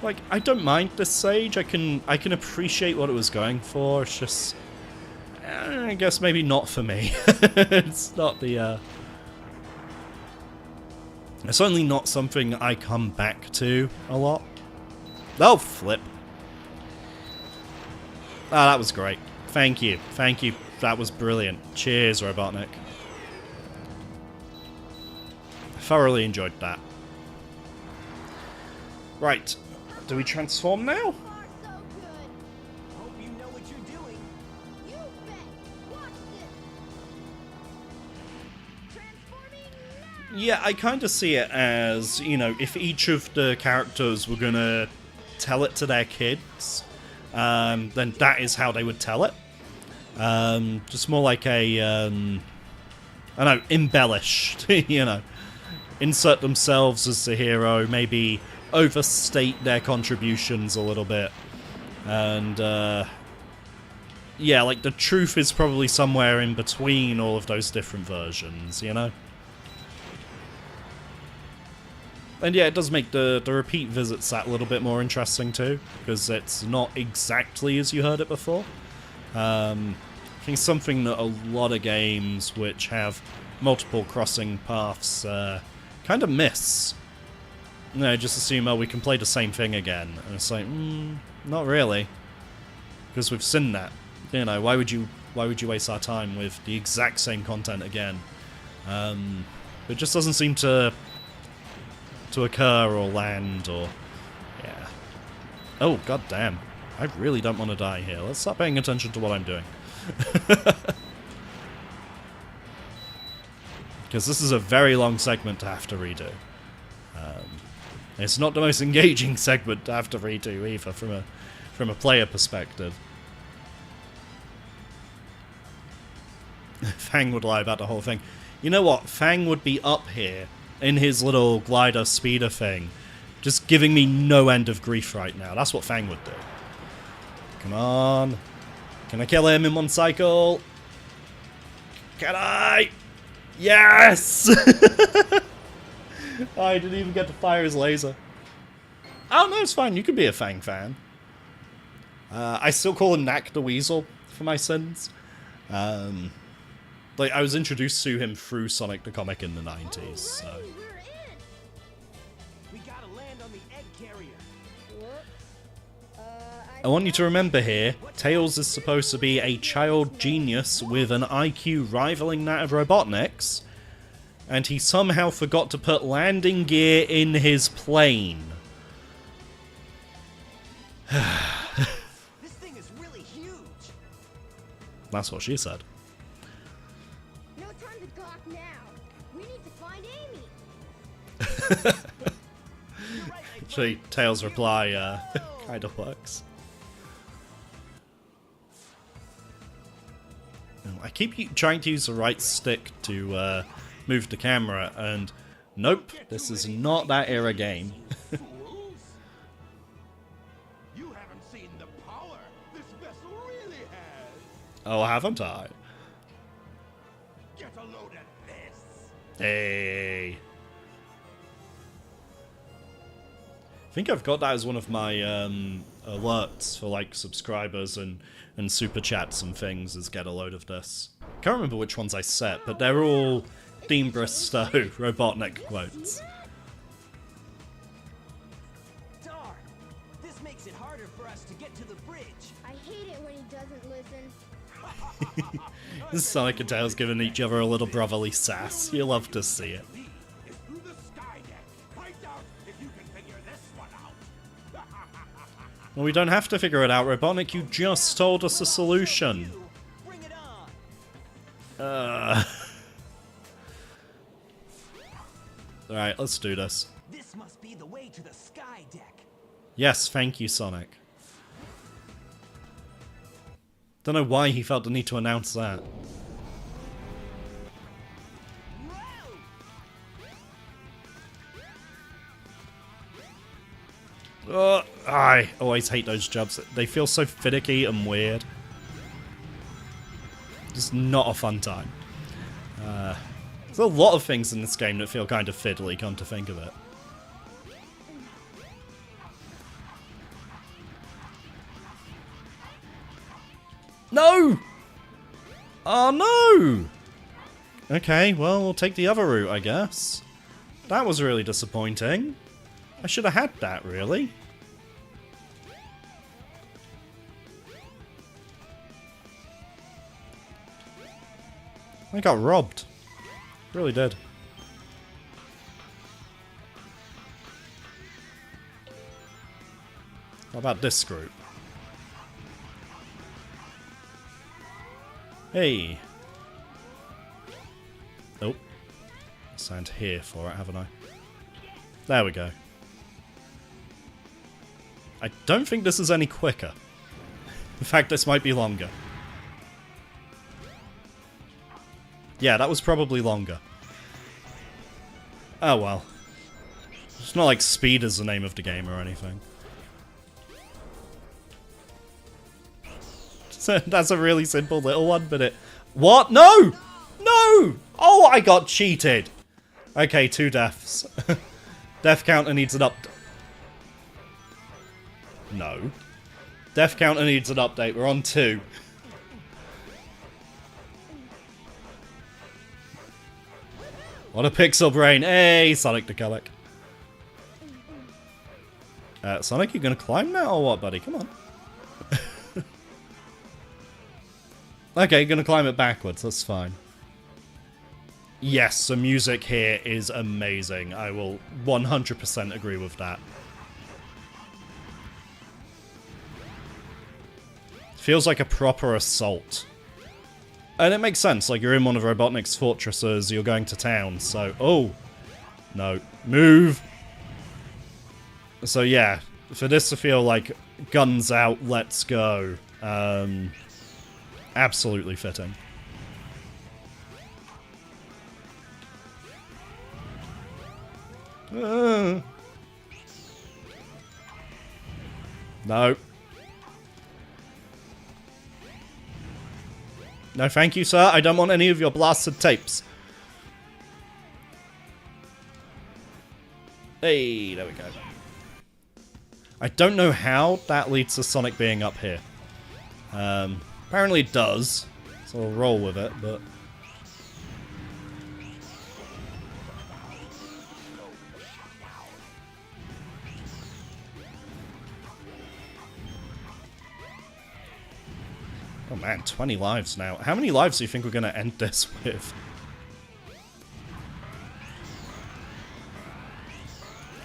[SPEAKER 2] Like, I don't mind this stage. I can appreciate what it was going for. It's just, I guess maybe not for me. It's not the. It's certainly not something I come back to a lot. Oh, flip. Ah, that was great. Thank you. Thank you. That was brilliant. Cheers, Robotnik. Thoroughly enjoyed that. Right. Do we transform now?
[SPEAKER 5] Far so good.
[SPEAKER 4] Hope you know what you're doing.
[SPEAKER 5] You bet. Watch this. Transforming now.
[SPEAKER 2] Yeah, I kind of see it as, you know, if each of the characters were going to tell it to their kids, then that is how they would tell it. Just more like a, I don't know, embellished, you know. Insert themselves as the hero, maybe overstate their contributions a little bit. And, yeah, like, the truth is probably somewhere in between all of those different versions, you know? And yeah, it does make the repeat visits that a little bit more interesting too, because it's not exactly as you heard it before. I think something that a lot of games which have multiple crossing paths kind of miss. You know, just assume, oh, we can play the same thing again. And it's like, not really. Because we've seen that. You know, why would you waste our time with the exact same content again? It just doesn't seem to occur or land or... yeah. Oh, goddamn. I really don't want to die here. Let's start paying attention to what I'm doing. Because this is a very long segment to have to redo. It's not the most engaging segment to have to redo either from a player perspective. Fang would lie about the whole thing. You know what? Fang would be up here in his little glider speeder thing, just giving me no end of grief right now. That's what Fang would do. Come on. Can I kill him in one cycle? Can I? Yes! I didn't even get to fire his laser. Oh, no, it's fine. You can be a Fang fan. I still call him Knack the Weasel for my sins. Like, I was introduced to him through Sonic the Comic in the 90s, so...
[SPEAKER 5] Alrighty, we're in.
[SPEAKER 4] We gotta land on the egg carrier.
[SPEAKER 2] I want you to remember here, Tails is supposed to be a child genius with an IQ rivaling that of Robotnik's, and he somehow forgot to put landing gear in his plane.
[SPEAKER 4] This thing is really huge.
[SPEAKER 2] That's what she said.
[SPEAKER 5] No time to gawk now. We need to find Amy.
[SPEAKER 4] You're right, my
[SPEAKER 2] Actually,
[SPEAKER 4] friend.
[SPEAKER 2] Tails' reply
[SPEAKER 4] Whoa.
[SPEAKER 2] kind of works. I keep trying to use the right stick to move the camera, and nope, this is not that era game.
[SPEAKER 1] Fools! You haven't seen the power this vessel really has.
[SPEAKER 2] Oh, haven't I?
[SPEAKER 1] Get a load of this.
[SPEAKER 2] Hey. I think I've got that as one of my alerts for like subscribers and super chats and things, is get a load of this. Can't remember which ones I set, but they're all Dean Bristow Robotnik quotes.
[SPEAKER 4] Darn. This makes it harder for us to get to the bridge.
[SPEAKER 5] I hate it when he doesn't listen.
[SPEAKER 2] This is Sonic and Tails giving each other a little brotherly sass. You love to see it.
[SPEAKER 1] Lead is through the sky deck. Find out if you can figure this one out.
[SPEAKER 2] Well, we don't have to figure it out, Robotnik. You just told us a solution.
[SPEAKER 4] You, bring it on.
[SPEAKER 2] Alright, let's do this.
[SPEAKER 4] This must be the way to the sky deck.
[SPEAKER 2] Yes, thank you, Sonic. Don't know why he felt the need to announce that. I always hate those jumps. They feel so finicky and weird. Just not a fun time. There's a lot of things in this game that feel kind of fiddly, come to think of it. No! Oh no! Okay, well, we'll take the other route, I guess. That was really disappointing. I should have had that, really. I got robbed. Really did. How about this group? Hey! Oh. Signed here for it, haven't I? There we go. I don't think this is any quicker. In fact, this might be longer. Yeah, that was probably longer. Oh well. It's not like speed is the name of the game or anything. That's a really simple little one, but it... What? No! No! Oh, I got cheated! Okay, 2 deaths. Death counter needs an No. Death counter needs an update. We're on 2. What a pixel brain. Hey, Sonic the Comic. Sonic, you gonna climb now or what, buddy? Come on. Okay, gonna climb it backwards. That's fine. Yes, the music here is amazing. I will 100% agree with that. Feels like a proper assault. And it makes sense, like you're in one of Robotnik's fortresses, you're going to town, so... Oh! No. Move! So yeah, for this to feel like guns out, let's go. Absolutely fitting. No. No, thank you, sir. I don't want any of your blasted tapes. Hey, there we go. I don't know how that leads to Sonic being up here. Apparently it does, so I'll roll with it, but... Oh man, 20 lives now. How many lives do you think we're going to end this with?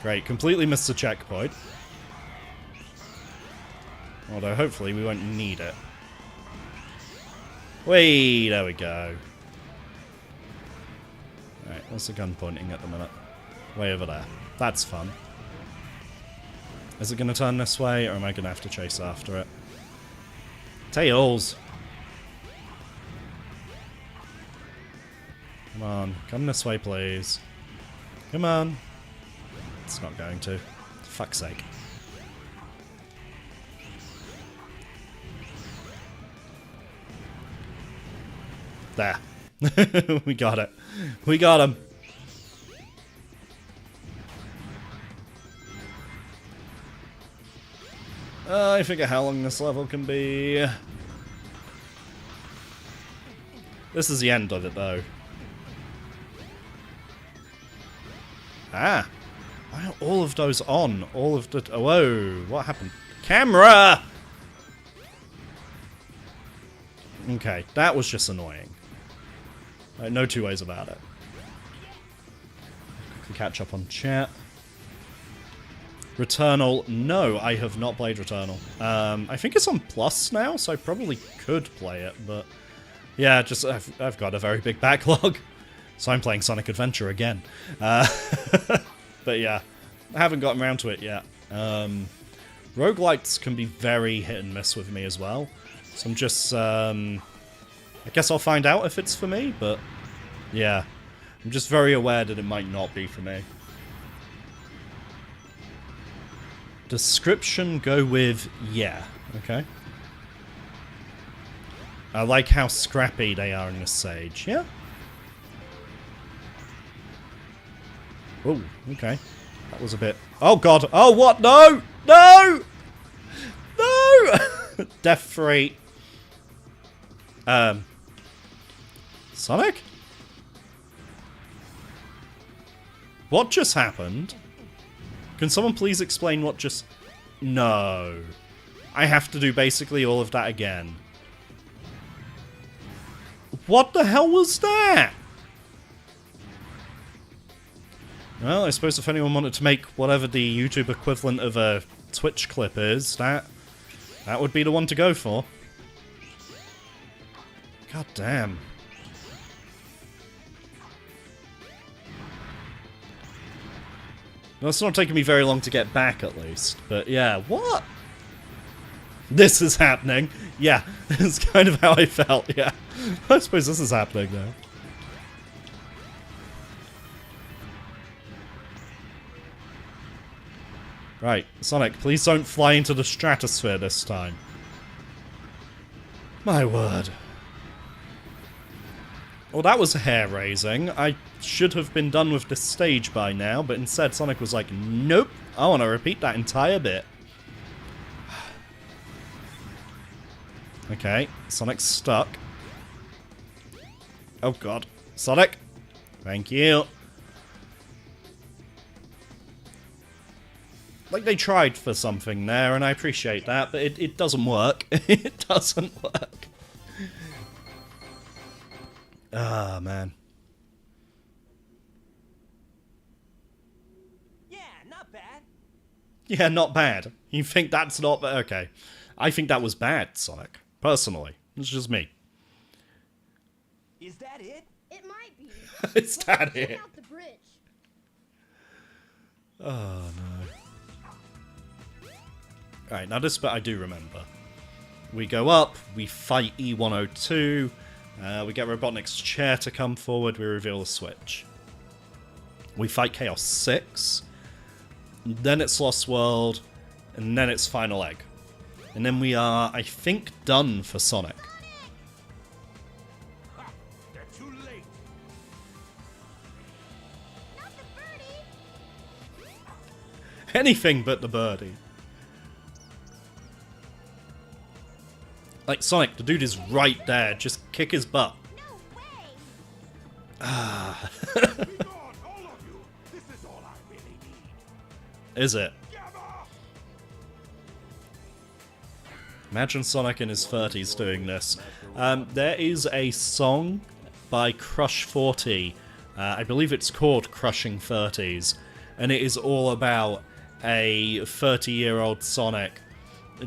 [SPEAKER 2] Great, completely missed the checkpoint. Although hopefully we won't need it. Wait, there we go. Alright, what's the gun pointing at the minute? Way over there. That's fun. Is it going to turn this way, or am I going to have to chase after it? Tails! Come on, come this way, please. Come on. It's not going to. For fuck's sake. There. We got it. We got him. I forget how long this level can be. This is the end of it, though. Ah! Why are all of those on? All of the... Oh, whoa! What happened? Camera! Okay, that was just annoying. No two ways about it. Quickly catch up on chat. Returnal. No, I have not played Returnal. I think it's on Plus now, so I probably could play it, but... Yeah, just I've got a very big backlog. So I'm playing Sonic Adventure again. But yeah, I haven't gotten around to it yet. Roguelites can be very hit and miss with me as well. So I'm just... I guess I'll find out if it's for me, but... Yeah. I'm just very aware that it might not be for me. Description go with yeah. Okay. I like how scrappy they are in this stage. Yeah. Oh, okay. That was a bit... Oh, God. Oh, what? No! No! No! Death free. Sonic? What just happened? Can someone please explain what just... No. I have to do basically all of that again. What the hell was that? Well, I suppose if anyone wanted to make whatever the YouTube equivalent of a Twitch clip is, that would be the one to go for. God damn. Well, it's not taking me very long to get back, at least. But yeah, what? This is happening. Yeah, it's kind of how I felt, yeah. I suppose this is happening now. Right, Sonic, please don't fly into the stratosphere this time. My word. Well, that was hair-raising. I should have been done with this stage by now, but instead Sonic was like, nope, I want to repeat that entire bit. Okay, Sonic's stuck. Oh god. Sonic! Thank you. Like, they tried for something there, and I appreciate that, but it doesn't work. It doesn't work. Ah, man.
[SPEAKER 4] Yeah, not bad.
[SPEAKER 2] Yeah, not bad. You think that's not bad? Okay. I think that was bad, Sonic. Personally. It's just me.
[SPEAKER 4] Is that it?
[SPEAKER 5] It might be.
[SPEAKER 2] Is that
[SPEAKER 5] Check
[SPEAKER 2] it?
[SPEAKER 5] out the bridge.
[SPEAKER 2] Oh, no. Alright, now this bit I do remember. We go up, we fight E102, we get Robotnik's chair to come forward, we reveal the switch. We fight Chaos 6, then it's Lost World, and then it's Final Egg. And then we are, I think, done for Sonic.
[SPEAKER 1] Ha! They're too late.
[SPEAKER 5] Not the birdie.
[SPEAKER 2] Anything but the birdie. Like, Sonic, the dude is right there. Just kick his butt.
[SPEAKER 5] No way.
[SPEAKER 1] Be gone, all of you. This is all I really need.
[SPEAKER 2] Is it?
[SPEAKER 1] Gamma!
[SPEAKER 2] Imagine Sonic in his 30s doing this. There is a song by Crush 40. I believe it's called Crushing 30s. And it is all about a 30-year-old Sonic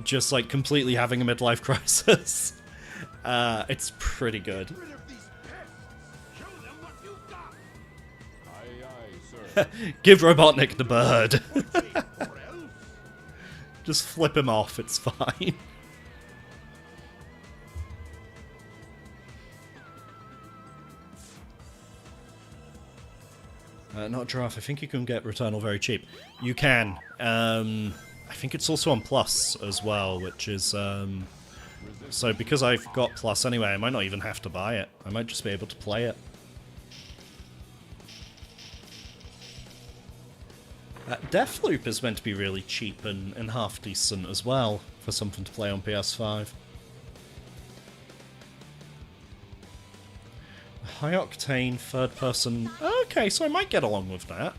[SPEAKER 2] just like completely having a midlife crisis. It's pretty good.
[SPEAKER 1] Rid of these pests. Show them what you've got.
[SPEAKER 6] Aye, aye, sir.
[SPEAKER 2] Give Robotnik the bird.
[SPEAKER 1] Or else.
[SPEAKER 2] Just flip him off, it's fine. Not a giraffe. I think you can get Returnal very cheap. You can. I think it's also on Plus as well, which is... so because I've got Plus anyway, I might not even have to buy it. I might just be able to play it. Deathloop is meant to be really cheap and half decent as well for something to play on PS5. High octane, third person. Okay, so I might get along with that.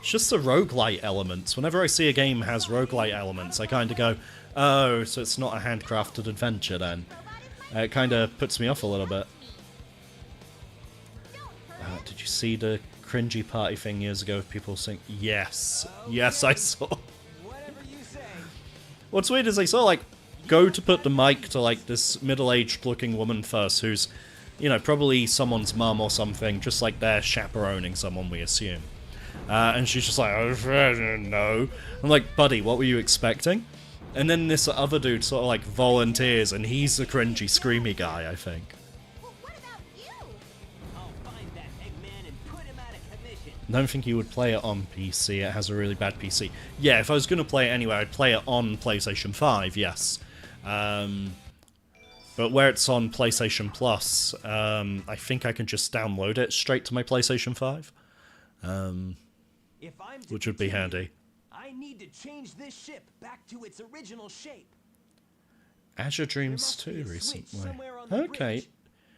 [SPEAKER 2] It's just the roguelite elements. Whenever I see a game has roguelite elements, I kind of go, oh, so it's not a handcrafted adventure then. It kind of puts me off a little bit. Did you see the cringy party thing years ago of people saying, yes, yes, I saw.
[SPEAKER 4] Whatever you say.
[SPEAKER 2] What's weird is I saw, like, go to put the mic to, like, this middle-aged looking woman first who's, you know, probably someone's mum or something, just like they're chaperoning someone, we assume. And she's just like, oh, no. I'm like, buddy, what were you expecting? And then this other dude sort of, like, volunteers, and he's the cringy, screamy guy, I think.
[SPEAKER 5] Well, what about you?
[SPEAKER 4] I'll find that Eggman and put him out of commission.
[SPEAKER 2] I don't think you would play it on PC. It has a really bad PC. Yeah, if I was going to play it anyway, I'd play it on PlayStation 5, yes. But where it's on PlayStation Plus, I think I can just download it straight to my PlayStation 5.
[SPEAKER 4] If I'm to
[SPEAKER 2] Which would be
[SPEAKER 4] continue,
[SPEAKER 2] handy.
[SPEAKER 4] I need to change this ship back to its original shape.
[SPEAKER 2] Azure
[SPEAKER 4] There
[SPEAKER 2] Dreams
[SPEAKER 4] must be
[SPEAKER 2] 2
[SPEAKER 4] a switch
[SPEAKER 2] recently.
[SPEAKER 4] somewhere on the
[SPEAKER 2] Okay.
[SPEAKER 4] bridge.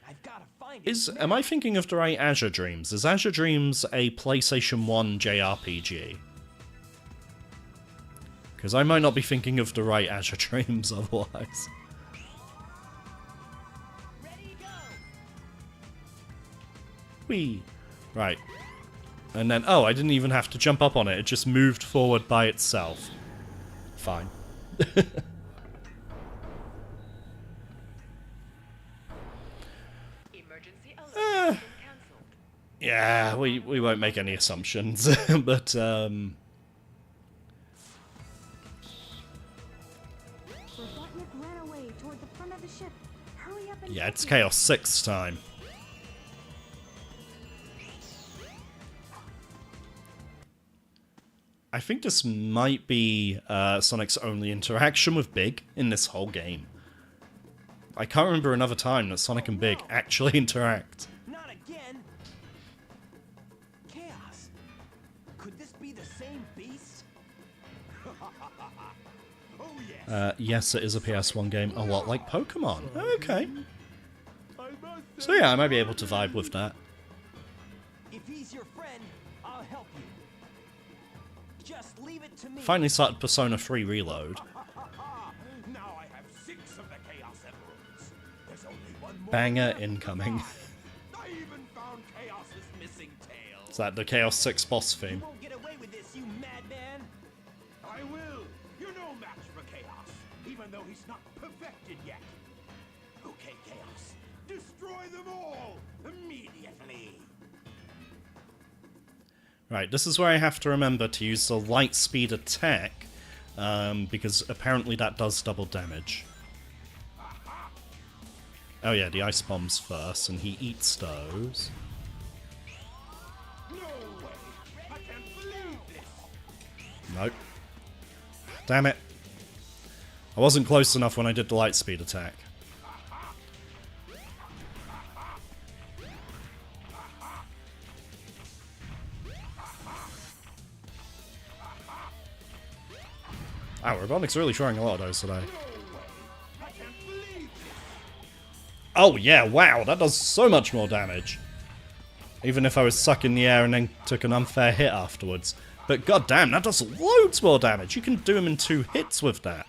[SPEAKER 4] I've got to find it.
[SPEAKER 2] Am I thinking of the right Azure Dreams? Is Azure Dreams a PlayStation 1 JRPG? Because I might not be thinking of the right Azure Dreams otherwise.
[SPEAKER 4] Ready, go.
[SPEAKER 2] Whee! Right. And then, oh, I didn't even have to jump up on it. It just moved forward by itself. Fine.
[SPEAKER 7] Emergency alert has been cancelled.
[SPEAKER 2] Yeah, we won't make any assumptions. But,
[SPEAKER 3] Robotnik ran away toward the front of the ship. Hurry up and
[SPEAKER 2] yeah,
[SPEAKER 3] get
[SPEAKER 2] it's
[SPEAKER 3] him.
[SPEAKER 2] Chaos 6 time. I think this might be Sonic's only interaction with Big in this whole game. I can't remember another time that Sonic and Big actually interact.
[SPEAKER 4] Not again. Chaos. Could this be the same beast?
[SPEAKER 1] Oh, yes.
[SPEAKER 2] Yes, it is a PS1 game, a lot like Pokemon. Okay.
[SPEAKER 1] I must
[SPEAKER 2] So yeah, I might be able to vibe with that.
[SPEAKER 4] If he's your friend, I'll help you. Just leave it to me.
[SPEAKER 2] Finally started Persona 3 Reload.
[SPEAKER 1] Now I have 6 of the Chaos Emeralds. There's only one more.
[SPEAKER 2] Banger incoming.
[SPEAKER 1] I even found Chaos's missing tail.
[SPEAKER 2] Is that the Chaos 6 boss
[SPEAKER 4] You
[SPEAKER 2] theme?
[SPEAKER 4] won't get away with this, you madman.
[SPEAKER 1] I will. You're no match for Chaos, even though he's not perfected yet. Okay, Chaos. Destroy them all immediately.
[SPEAKER 2] Right, this is where I have to remember to use the light speed attack, because apparently that does double damage. Oh yeah, the ice bombs first, and he eats those.
[SPEAKER 1] No way. I can't believe this.
[SPEAKER 2] Nope. Damn it. I wasn't close enough when I did the light speed attack. Wow, Robotic's really throwing a lot of those today.
[SPEAKER 1] I can't believe this.
[SPEAKER 2] Oh yeah, wow, that does so much more damage. Even if I was stuck in the air and then took an unfair hit afterwards. But goddamn, that does loads more damage. You can do him in 2 hits with that.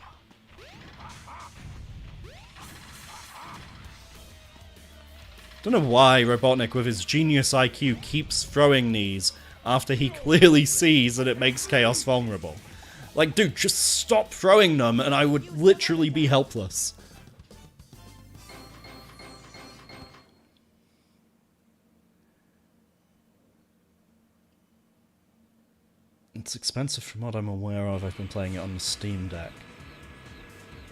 [SPEAKER 2] Don't know why Robotnik with his genius IQ keeps throwing these after he clearly sees that it makes Chaos vulnerable. Like, dude, just stop throwing them and I would literally be helpless. It's expensive from what I'm aware of. I've been playing it on the Steam Deck.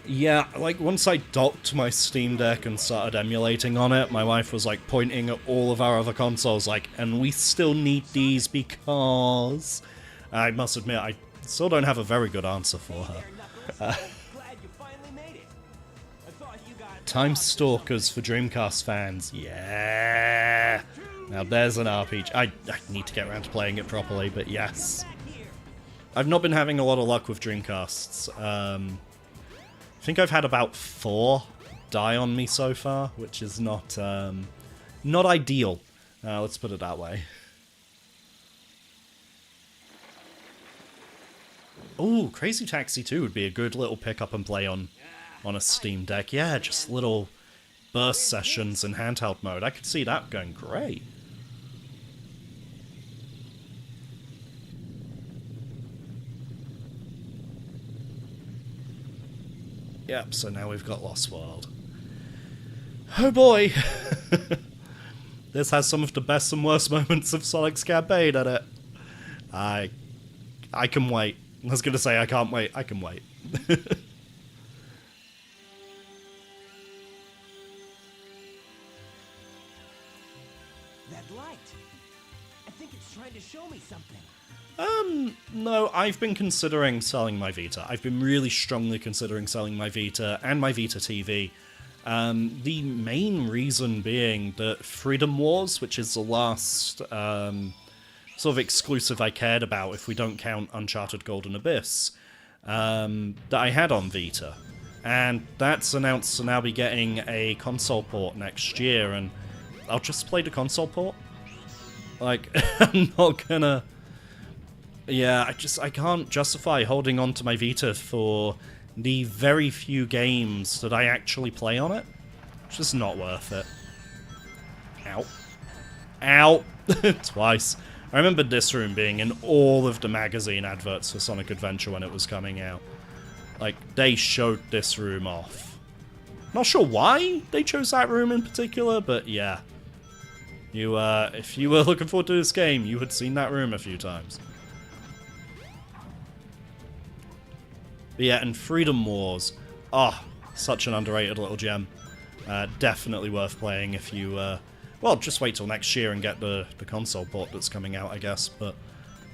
[SPEAKER 2] Yeah, like, once I docked my Steam Deck and started emulating on it, my wife was, like, pointing at all of our other consoles, like, and we still need these because... I must admit, I still don't have a very good answer for her.
[SPEAKER 4] Glad you finally made it. I thought you got
[SPEAKER 2] Time Stalkers for Dreamcast fans. Yeah! Now there's an RPG. I need to get around to playing it properly, but yes. I've not been having a lot of luck with Dreamcasts. I think I've had about 4 die on me so far, which is not ideal. Let's put it that way. Ooh, Crazy Taxi 2 would be a good little pick up and play on a Steam Deck. Yeah, just little burst sessions in handheld mode. I could see that going great. Yep, so now we've got Lost World. Oh boy! This has some of the best and worst moments of Sonic's campaign in it. I can wait. I was going to say I can't wait. I can wait.
[SPEAKER 4] that light. I think it's trying to show me something.
[SPEAKER 2] No, I've been considering selling my Vita. I've been really strongly considering selling my Vita and my Vita TV. The main reason being that Freedom Wars, which is the last sort of exclusive I cared about, if we don't count Uncharted Golden Abyss, that I had on Vita. And that's announced to now be getting a console port next year, and I'll just play the console port. Like, I'm not gonna... Yeah, I can't justify holding on to my Vita for the very few games that I actually play on it. It's just not worth it. Ow. Ow! Twice. I remember this room being in all of the magazine adverts for Sonic Adventure when it was coming out. Like, they showed this room off. Not sure why they chose that room in particular, but yeah. If you were looking forward to this game, you had seen that room a few times. But yeah, and Freedom Wars. Oh, such an underrated little gem. Definitely worth playing if you... well, just wait till next year and get the console port that's coming out, I guess. But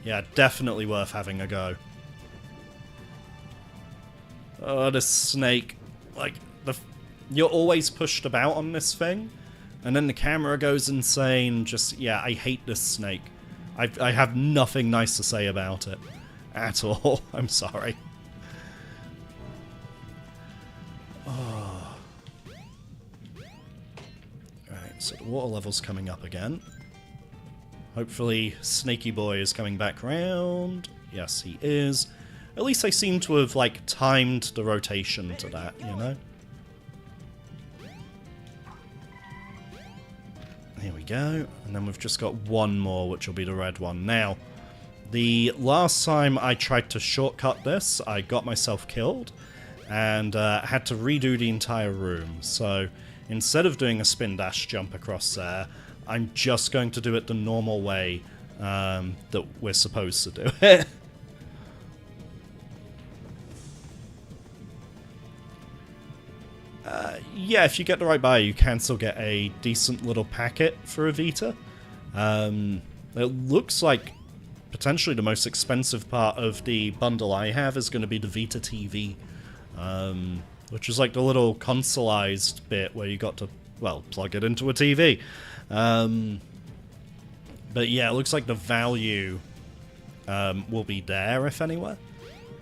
[SPEAKER 2] yeah, definitely worth having a go. Oh, this snake. Like, you're always pushed about on this thing. And then the camera goes insane. Just, yeah, I hate this snake. I have nothing nice to say about it. At all. I'm sorry. Oh. Alright, so the water level's coming up again. Hopefully Snaky Boy is coming back round. Yes, he is. At least they seem to have, like, timed the rotation to that, you know? Here we go. And then we've just got one more, which will be the red one. Now, the last time I tried to shortcut this, I got myself killed. And had to redo the entire room. So instead of doing a spin dash jump across there, I'm just going to do it the normal way that we're supposed to do it. Yeah, if you get the right buy, you can still get a decent little packet for a Vita. It looks like potentially the most expensive part of the bundle I have is going to be the Vita TV. Which is like the little consoleized bit where you got to, well, plug it into a TV. But yeah, it looks like the value will be there, if anywhere.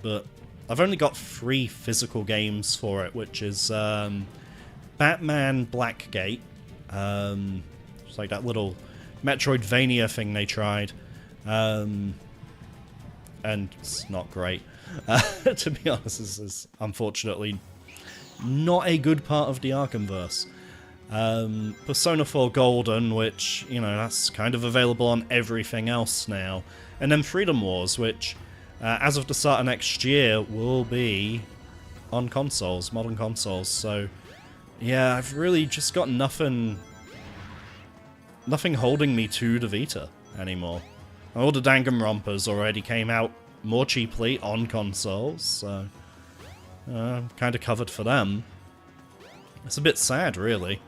[SPEAKER 2] But I've only got 3 physical games for it, which is Batman Blackgate. It's like that little Metroidvania thing they tried. And it's not great. To be honest, this is unfortunately not a good part of the Arkhamverse. Persona 4 Golden, which, you know, that's kind of available on everything else now. And then Freedom Wars, which, as of the start of next year, will be on consoles, modern consoles. So, yeah, I've really just got nothing holding me to the Vita anymore. All the Danganronpas already came out more cheaply on consoles, so I'm kind of covered for them. It's a bit sad, really.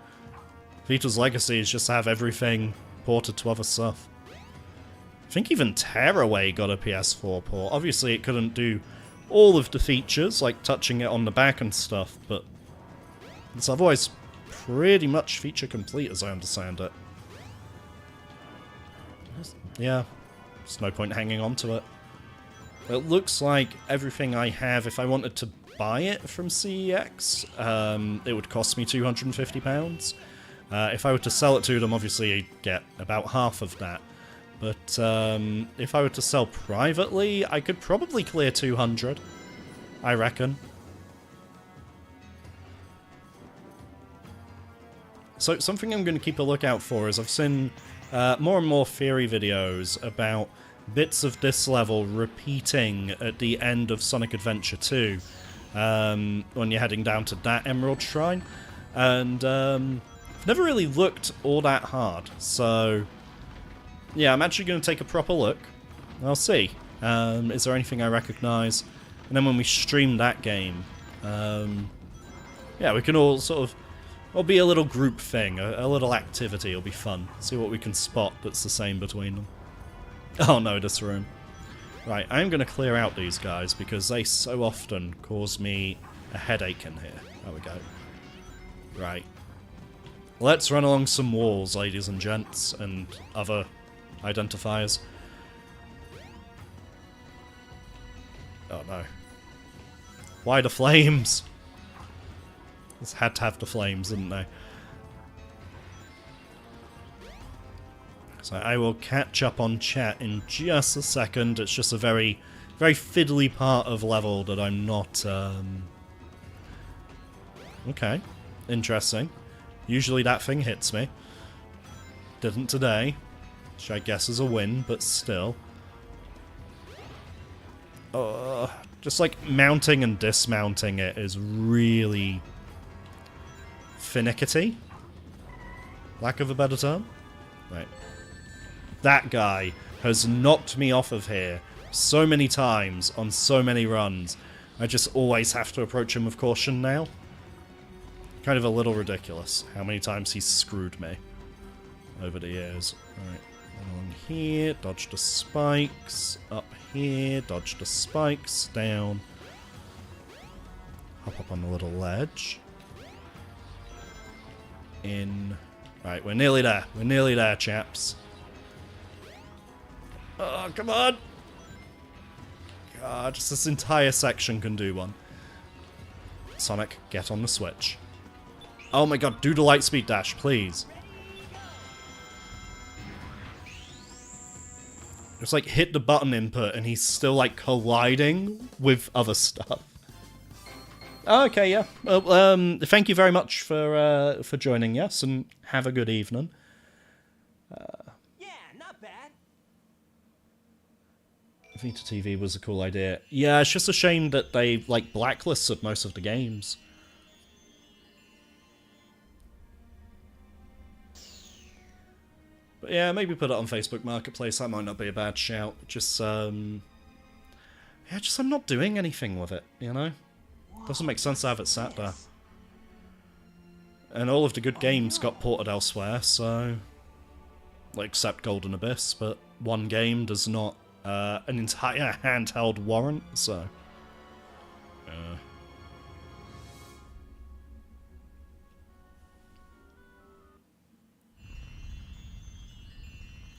[SPEAKER 2] Vita's legacy is just to have everything ported to other stuff. I think even Tearaway got a PS4 port. Obviously, it couldn't do all of the features, like touching it on the back and stuff, but it's otherwise pretty much feature complete, as I understand it. Yeah, there's no point hanging on to it. It looks like everything I have, if I wanted to buy it from CEX, it would cost me £250. If I were to sell it to them, obviously I'd get about half of that. But if I were to sell privately, I could probably clear 200, I reckon. So something I'm going to keep a lookout for is I've seen more and more theory videos about bits of this level repeating at the end of Sonic Adventure 2 when you're heading down to that Emerald Shrine. And I've never really looked all that hard, so yeah, I'm actually going to take a proper look. I'll see. Is there anything I recognise? And then when we stream that game, yeah, we can all sort of... It'll be a little group thing, a little activity. It'll be fun. See what we can spot that's the same between them. Oh no, this room. Right, I'm going to clear out these guys because they so often cause me a headache in here. There we go. Right. Let's run along some walls, ladies and gents, and other identifiers. Oh no. Why the flames? This had to have the flames, didn't they? So I will catch up on chat in just a second. It's just a very, very fiddly part of level that I'm not... Okay. Interesting. Usually that thing hits me. Didn't today. Which I guess is a win, but still. Just like mounting and dismounting it is really... finickety? Lack of a better term? Right. That guy has knocked me off of here so many times on so many runs. I just always have to approach him with caution now. Kind of a little ridiculous how many times he's screwed me over the years. Alright, along here, dodge the spikes. Up here, dodge the spikes. Down. Hop up on the little ledge. In. Right, we're nearly there. We're nearly there, chaps. Oh, come on! God, just this entire section can do one. Sonic, get on the switch. Oh my god, do the lightspeed dash, please. Just like hit the button input and he's still like colliding with other stuff. Okay, yeah. Well, thank you very much for joining, yes, and have a good evening.
[SPEAKER 4] Yeah, not bad.
[SPEAKER 2] Vita TV was a cool idea. Yeah, it's just a shame that they like blacklisted most of the games. But yeah, maybe put it on Facebook Marketplace. That might not be a bad shout. Just yeah, just I'm not doing anything with it. You know. Doesn't make sense to have it sat there. And all of the good games got ported elsewhere, so... Like, except Golden Abyss, but one game does not an entire handheld warrant, so...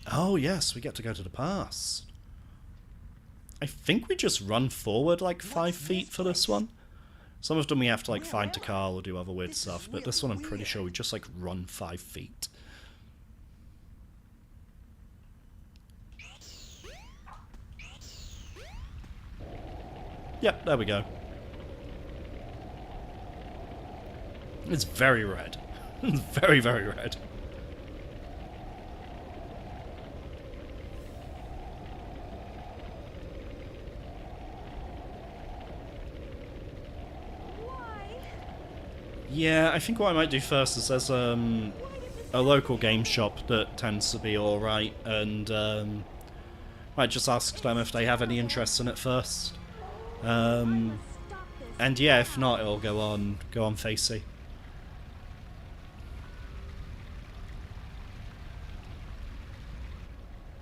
[SPEAKER 2] Oh yes, we get to go to the past. I think we just run forward like 5 feet for this one. Some of them we have to like find Takal or do other weird stuff, but this one I'm pretty sure we just like run 5 feet. Yep, there we go. It's very red. Very, very red. Yeah, I think what I might do first is there's a local game shop that tends to be alright, and might just ask them if they have any interest in it first. And yeah, if not, it'll go on Facey.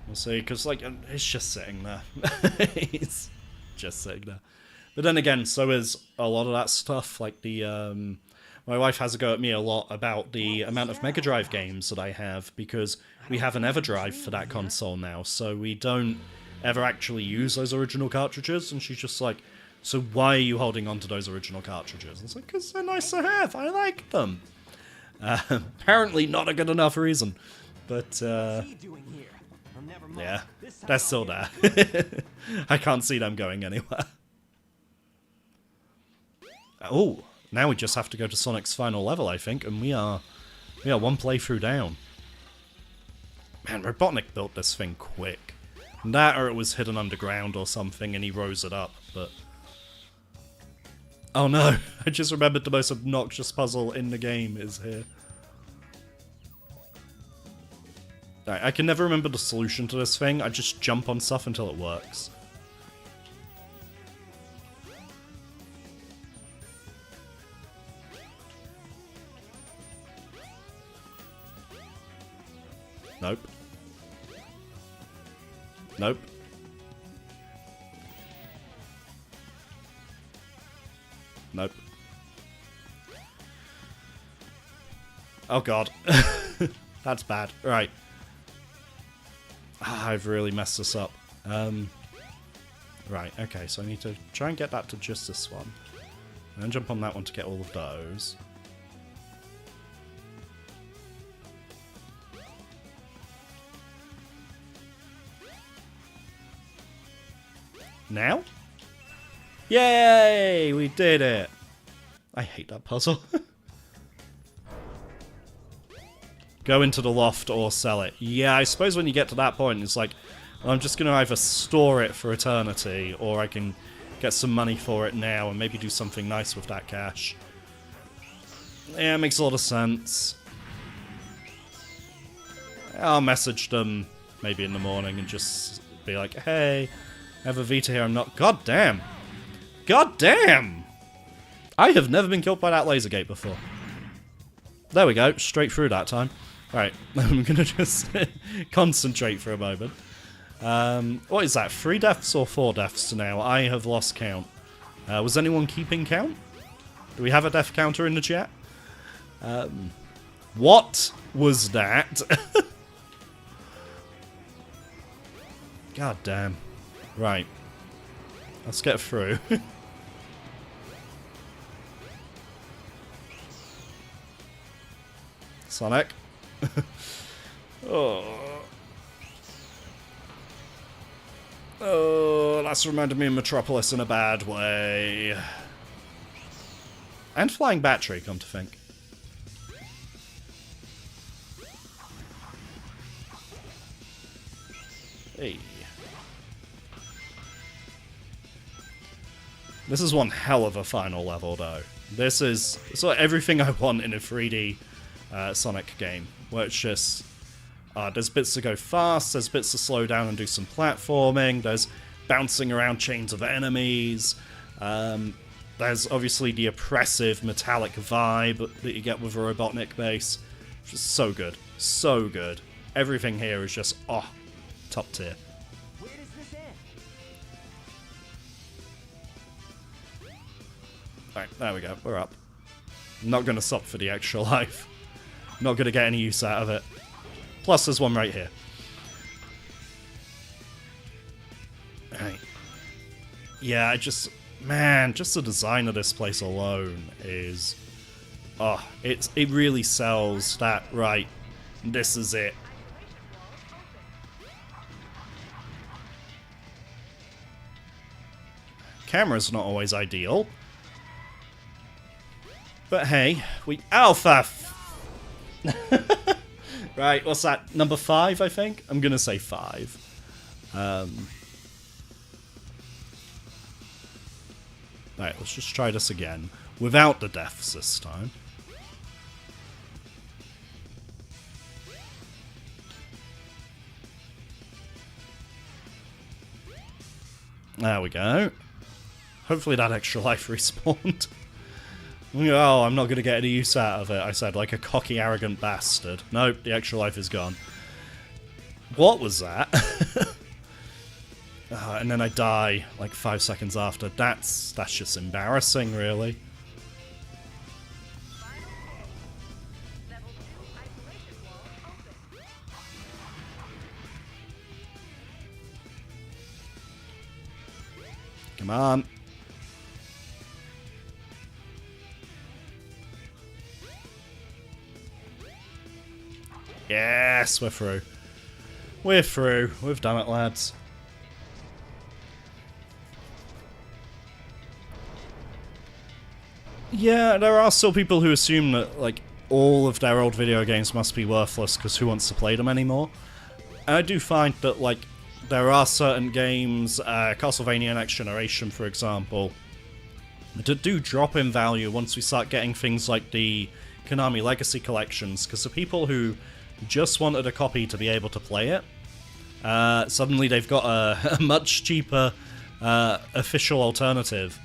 [SPEAKER 2] We'll see, because like it's just sitting there. It's just sitting there. But then again, so is a lot of that stuff. Like the my wife has a go at me a lot about the amount of Mega Drive games that I have, because we have an EverDrive for that console now, so we don't ever actually use those original cartridges, and she's just like, so why are you holding on to those original cartridges? And it's like, because they're nice to have, I like them. Apparently not a good enough reason, but yeah, they're still there. I can't see them going anywhere. Oh, now we just have to go to Sonic's final level, I think, and we are one playthrough down. Man, Robotnik built this thing quick. That, or it was hidden underground or something, and he rose it up, but... Oh no, I just remembered the most obnoxious puzzle in the game is here. Right, I can never remember the solution to this thing, I just jump on stuff until it works. Nope. Nope. Nope. Oh god. That's bad. Right. I've really messed this up. Right, okay, so I need to try and get that to just this one. And then jump on that one to get all of those. Now? Yay! We did it! I hate that puzzle. Go into the loft or sell it. Yeah, I suppose when you get to that point, it's like, well, I'm just going to either store it for eternity, or I can get some money for it now and maybe do something nice with that cash. Yeah, it makes a lot of sense. I'll message them maybe in the morning and just be like, hey, I have a Vita here, I'm not... God damn! God damn! I have never been killed by that laser gate before. There we go, straight through that time. Right, I'm gonna just concentrate for a moment. What is that, 3 deaths or 4 deaths now? I have lost count. Was anyone keeping count? Do we have a death counter in the chat? What was that? God damn. Right. Let's get through. Sonic. Oh, that's reminded me of Metropolis in a bad way. And Flying Battery, come to think. Hey. This is one hell of a final level, though. This is sort of everything I want in a 3D Sonic game, where it's just there's bits to go fast, there's bits to slow down and do some platforming, there's bouncing around chains of enemies, there's obviously the oppressive metallic vibe that you get with a Robotnik bass. Just so good, so good. Everything here is just top tier.
[SPEAKER 4] Where does this end?
[SPEAKER 2] Alright, there we go, we're up. I'm not gonna stop for the extra life. Not gonna get any use out of it. Plus, there's one right here. Right. Yeah, man, just the design of this place alone is... it really sells that, right, this is it. Camera's not always ideal. But hey, Right, what's that? Number 5, I think? I'm gonna say 5. Right, let's just try this again. Without the deaths this time. There we go. Hopefully that extra life respawned. Oh, I'm not going to get any use out of it, I said, like a cocky, arrogant bastard. Nope, the extra life is gone. What was that? And then I die, like 5 seconds after. That's just embarrassing, really.
[SPEAKER 7] Level 2 isolation wall open.
[SPEAKER 2] Come on. Yes, we're through. We're through. We've done it, lads. Yeah, there are still people who assume that, like, all of their old video games must be worthless because who wants to play them anymore? And I do find that, like, there are certain games, Castlevania Next Generation, for example, that do drop in value once we start getting things like the Konami Legacy Collections, because the people who just wanted a copy to be able to play it, suddenly they've got a much cheaper official alternative.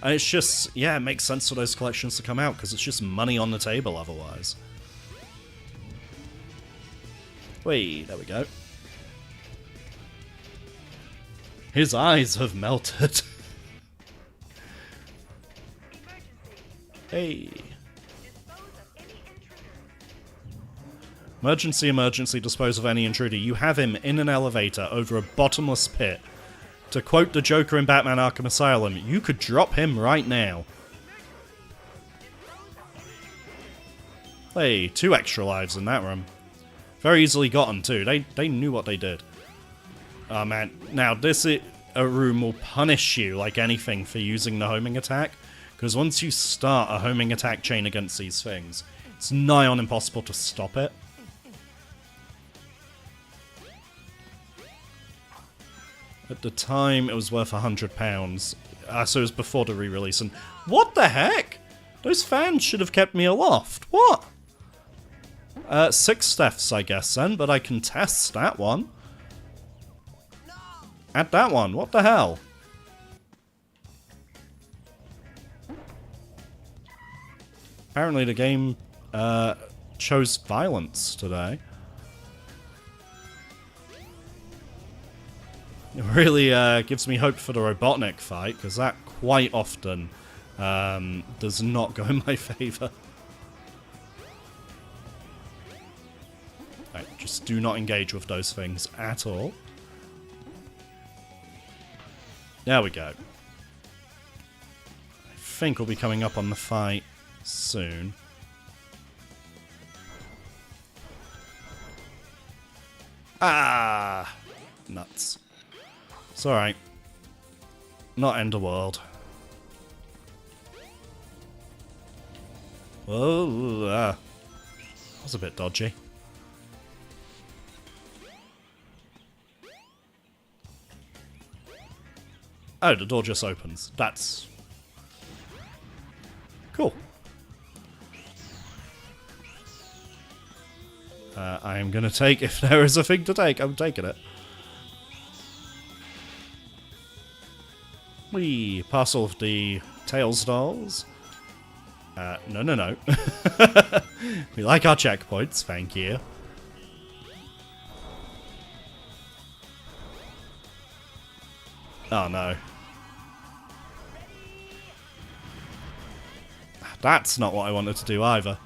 [SPEAKER 2] And it's just, yeah, it makes sense for those collections to come out, because it's just money on the table otherwise. Wait, there we go. His eyes have melted. Hey. Emergency, emergency, dispose of any intruder. You have him in an elevator over a bottomless pit. To quote the Joker in Batman Arkham Asylum, you could drop him right now. Hey, 2 extra lives in that room. Very easily gotten too. They knew what they did. Oh man, now this room will punish you like anything for using the homing attack. Because once you start a homing attack chain against these things, it's nigh on impossible to stop it. At the time, it was worth £100. So it was before the re-release. And what the heck? Those fans should have kept me aloft. What? 6 deaths, I guess, then. But I can test that one. Add that one. What the hell? Apparently the game chose violence today. It really gives me hope for the Robotnik fight, because that quite often does not go in my favour. Right, just do not engage with those things at all. There we go. I think we'll be coming up on the fight soon. Ah! Nuts. It's alright. Not end the world. Whoa, that was a bit dodgy. Oh, the door just opens. That's cool. I am gonna take, if there is a thing to take, I'm taking it. Whee! Parcel of the Tails dolls. No. We like our checkpoints, thank you. Oh no. That's not what I wanted to do either.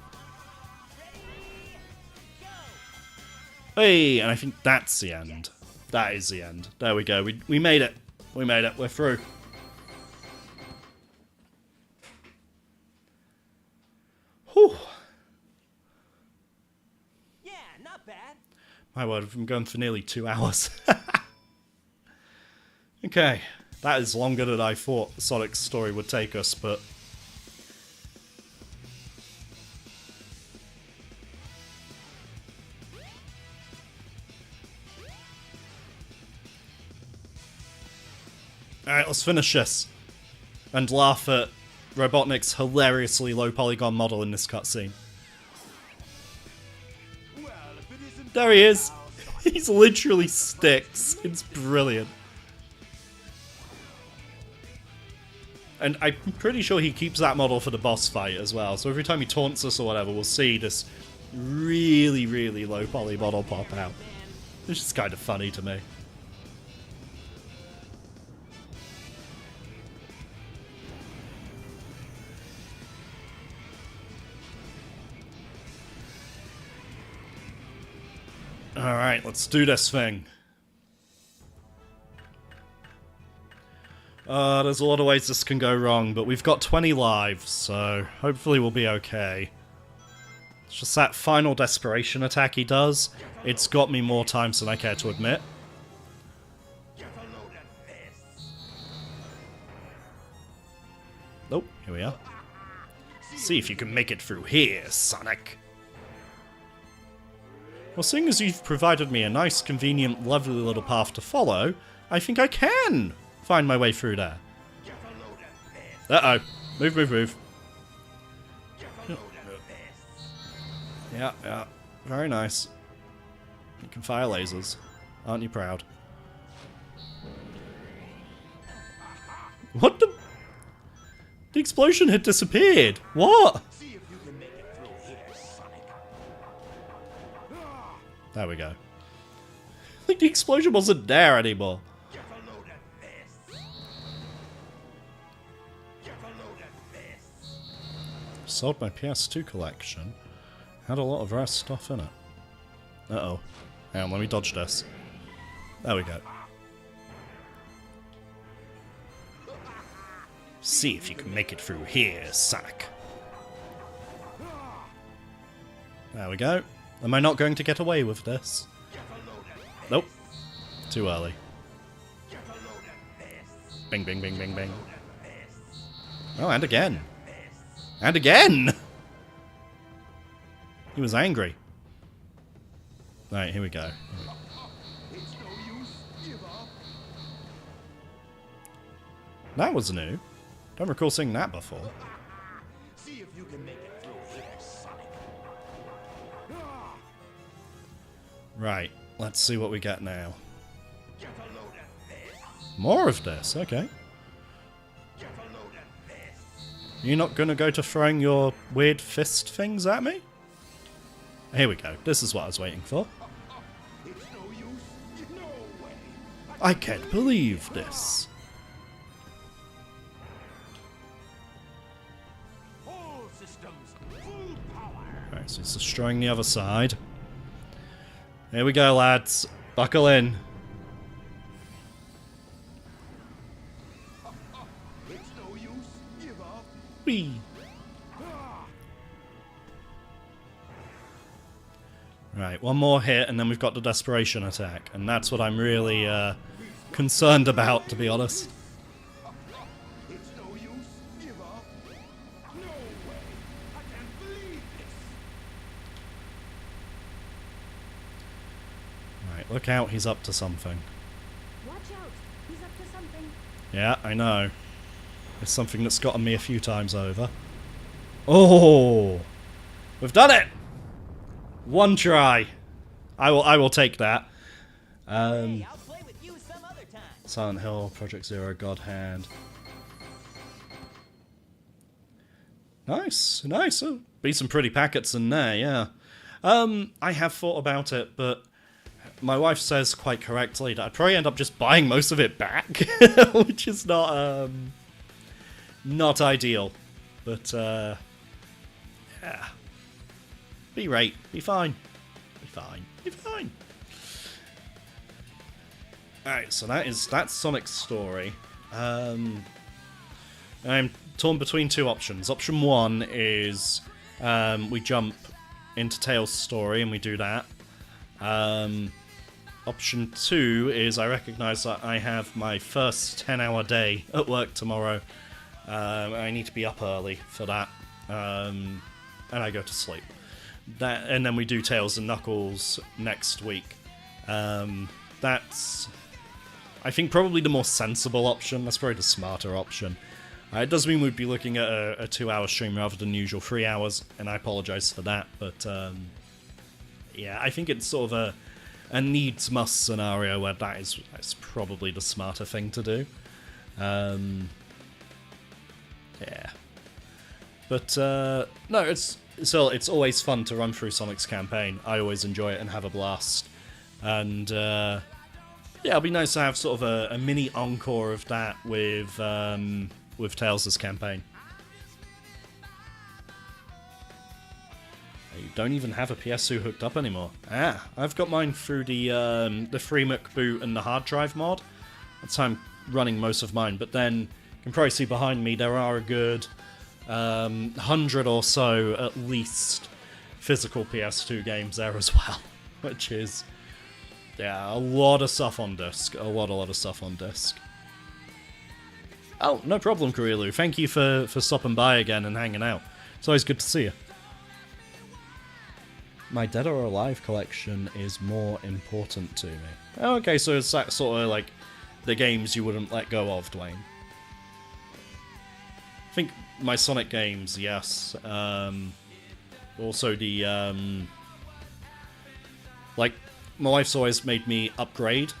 [SPEAKER 2] Hey, and I think that's the end. That is the end. There we go. We made it. We made it. We're through. Whew.
[SPEAKER 4] Yeah, not bad.
[SPEAKER 2] My word, we've been going for nearly 2 hours. Okay, that is longer than I thought Sonic's story would take us, but... Alright, let's finish this. And laugh at Robotnik's hilariously low polygon model in this cutscene.
[SPEAKER 1] Well, if it isn't
[SPEAKER 2] There he is! He's literally sticks. It's brilliant. And I'm pretty sure he keeps that model for the boss fight as well. So every time he taunts us or whatever, we'll see this really, really low poly model pop out. Which is kind of funny to me. Alright, let's do this thing. There's a lot of ways this can go wrong, but we've got 20 lives, so hopefully we'll be okay. It's just that final desperation attack he does. It's got me more times than I care to admit. Oh, here we are. See if you can make it through here, Sonic. Well, seeing as you've provided me a nice, convenient, lovely little path to follow, I think I can find my way through there. Uh-oh. Move, move, move. Yeah, yeah. Very nice. You can fire lasers. Aren't you proud? What the... The explosion had disappeared. What?
[SPEAKER 1] See if you can make it through here, Sonic.
[SPEAKER 2] There we go. Like the explosion wasn't there anymore.
[SPEAKER 1] Get a load of this. Get a load of this.
[SPEAKER 2] Sold my PS2 collection. Had a lot of rare stuff in it. Uh-oh. Hang on, let me dodge this. There we go. See if you can make it through here, Sonic. There we go. Am I not going to get away with this? Nope. Too early. Bing, bing, bing, bing, bing. Oh, and again. And again! He was angry. Alright, here we go.
[SPEAKER 1] It's no use. Give up.
[SPEAKER 2] That was new. Don't recall seeing that before.
[SPEAKER 1] See if you can make it through here, Sonic.
[SPEAKER 2] Right, let's see what we get now.
[SPEAKER 1] Get a load of this.
[SPEAKER 2] More of this, okay.
[SPEAKER 1] Get a load of this.
[SPEAKER 2] You're not gonna go to throwing your weird fist things at me? Here we go. This is what I was waiting for.
[SPEAKER 1] It's no use. No way.
[SPEAKER 2] I can't believe this.
[SPEAKER 1] All systems full power.
[SPEAKER 2] Alright, so he's destroying the other side. Here we go, lads. Buckle in.
[SPEAKER 1] It's no use. Give up.
[SPEAKER 2] Whee! Right, one more hit and then we've got the desperation attack. And that's what I'm really concerned about, to be honest.
[SPEAKER 1] It's no use. Give up. No way. I can't believe this.
[SPEAKER 2] Right, look out, he's up to something.
[SPEAKER 3] Watch out. He's up to something.
[SPEAKER 2] Yeah, I know. It's something that's gotten me a few times over. Oh! We've done it! One try. I will take that.
[SPEAKER 4] Hey, I'll play with you some other time.
[SPEAKER 2] Silent Hill, Project Zero, God Hand. Nice, nice. Oh, be some pretty packets in there, yeah. I have thought about it, but my wife says quite correctly that I'd probably end up just buying most of it back, which is not ideal. But yeah. Be right. Be fine. Be fine. Be fine. Alright, so that's Sonic's story. I'm torn between two options. Option one is we jump into Tails' story and we do that. Option two is I recognise that I have my first 10-hour day at work tomorrow. I need to be up early for that. And I go to sleep. And then we do Tails and Knuckles next week. That's I think probably the more sensible option. That's probably the smarter option. It does mean we'd be looking at a 2-hour stream rather than the usual 3 hours, and I apologise for that, but yeah, I think it's sort of a needs-must scenario where that's probably the smarter thing to do. Yeah. But, no, it's always fun to run through Sonic's campaign. I always enjoy it and have a blast. And, yeah, it'll be nice to have sort of a mini encore of that with Tails' campaign. You don't even have a PS2 hooked up anymore. I've got mine through the FreeMUC boot and the hard drive mod. That's how I'm running most of mine. But then, you can probably see behind me, there are a good 100 or so, at least, physical PS2 games there as well. Which is, yeah, a lot of stuff on disc. A lot of stuff on disc. Oh, no problem, Kurilu. Thank you for stopping by again and hanging out. It's always good to see you. My Dead or Alive collection is more important to me. Okay, so it's that sort of like the games you wouldn't let go of, Dwayne. I think my Sonic games, yes. Also the, like, my wife's always made me upgrade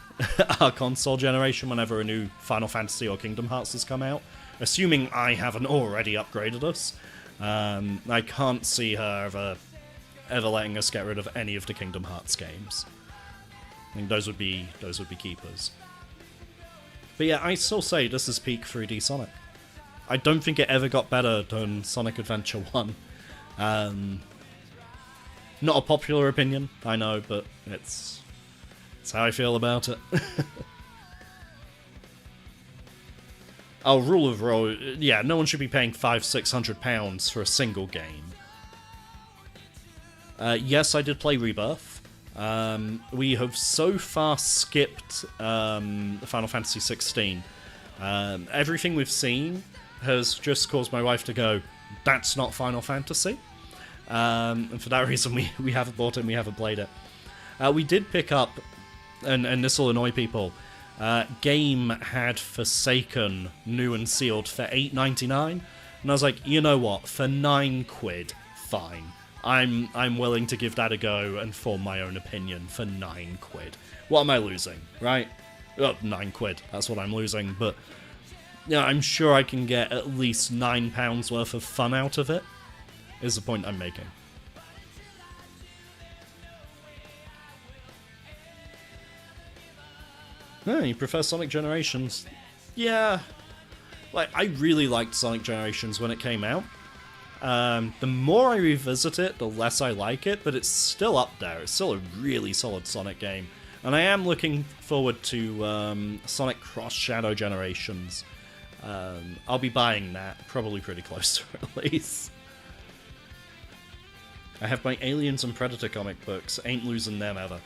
[SPEAKER 2] our console generation whenever a new Final Fantasy or Kingdom Hearts has come out. Assuming I haven't already upgraded us. I can't see her ever letting us get rid of any of the Kingdom Hearts games. I think those would be keepers. But yeah, I still say this is peak 3D Sonic. I don't think it ever got better than Sonic Adventure 1. Not a popular opinion, I know, but it's how I feel about it. Oh, rule of role, yeah, no one should be paying £500-600 for a single game. Yes, I did play Rebirth. We have so far skipped Final Fantasy 16. Everything we've seen has just caused my wife to go, that's not Final Fantasy. And for that reason, we haven't bought it and we haven't played it. We did pick up, and this will annoy people, Game had Forsaken new and sealed for $8.99, and I was like, you know what, for £9, fine. I'm willing to give that a go and form my own opinion for £9. What am I losing, right? Oh, £9, that's what I'm losing, but yeah, I'm sure I can get at least £9 worth of fun out of it, is the point I'm making. No, you prefer Sonic Generations? Yeah, like, I really liked Sonic Generations when it came out. The more I revisit it, the less I like it, but it's still up there. It's still a really solid Sonic game. And I am looking forward to Sonic Cross Shadow Generations. I'll be buying that, probably pretty close to release. I have my Aliens and Predator comic books, ain't losing them ever.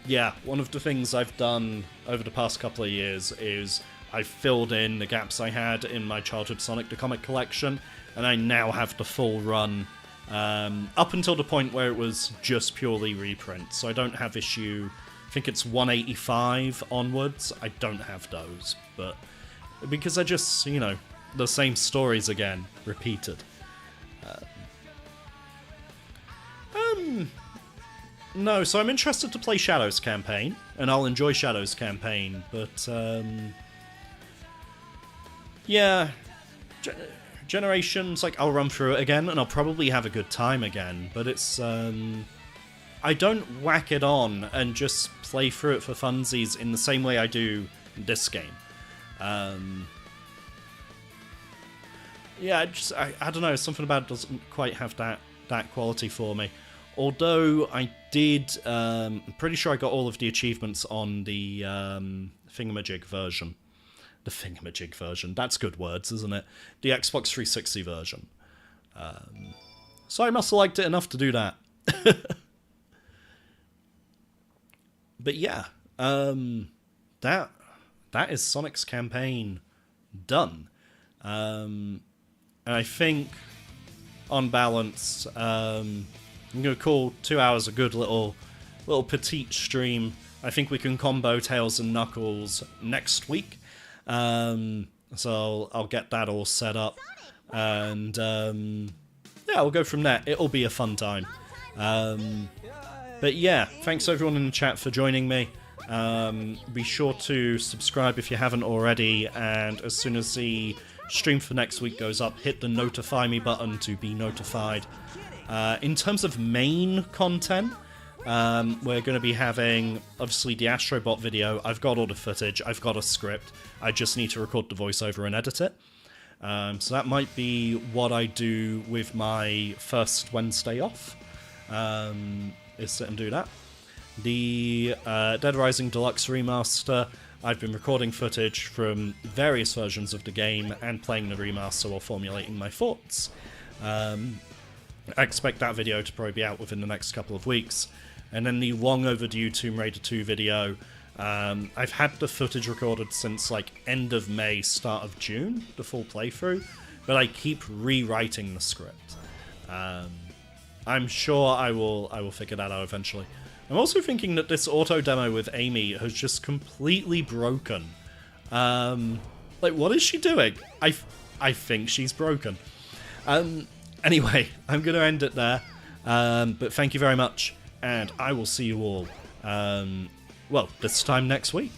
[SPEAKER 2] Yeah, one of the things I've done over the past couple of years is I've filled in the gaps I had in my childhood Sonic the Comic collection, and I now have the full run, up until the point where it was just purely reprints. So I don't have issue, I think it's 185 onwards, I don't have those, but because they're just, you know, the same stories again, repeated. No, so I'm interested to play Shadow's campaign, and I'll enjoy Shadow's campaign, but, yeah, Generations, like, I'll run through it again, and I'll probably have a good time again, but it's, I don't whack it on and just play through it for funsies in the same way I do this game. Yeah, I don't know, something about it doesn't quite have that quality for me. Although I did, I'm pretty sure I got all of the achievements on the Thingamajig version. The Thingamajig version, that's good words, isn't it? The Xbox 360 version. So I must have liked it enough to do that. But yeah, that is Sonic's campaign done. And I think, on balance, I'm going to call 2 hours a good little petite stream. I think we can combo Tails and Knuckles next week. So I'll get that all set up. And yeah, we'll go from there. It'll be a fun time. But yeah, thanks everyone in the chat for joining me. Be sure to subscribe if you haven't already, and as soon as the stream for next week goes up, hit the notify me button to be notified. In terms of main content, we're going to be having, obviously, the Astrobot video. I've got all the footage, I've got a script, I just need to record the voiceover and edit it. So that might be what I do with my first Wednesday off, is sit and do that. The Dead Rising Deluxe Remaster, I've been recording footage from various versions of the game and playing the remaster while formulating my thoughts. I expect that video to probably be out within the next couple of weeks. And then the long overdue Tomb Raider 2 video, I've had the footage recorded since like end of May, start of June, the full playthrough, but I keep rewriting the script. I'm sure I will figure that out eventually. I'm also thinking that this auto demo with Amy has just completely broken. Like, what is she doing? I think she's broken. Anyway, I'm going to end it there. But thank you very much, and I will see you all, well, this time next week.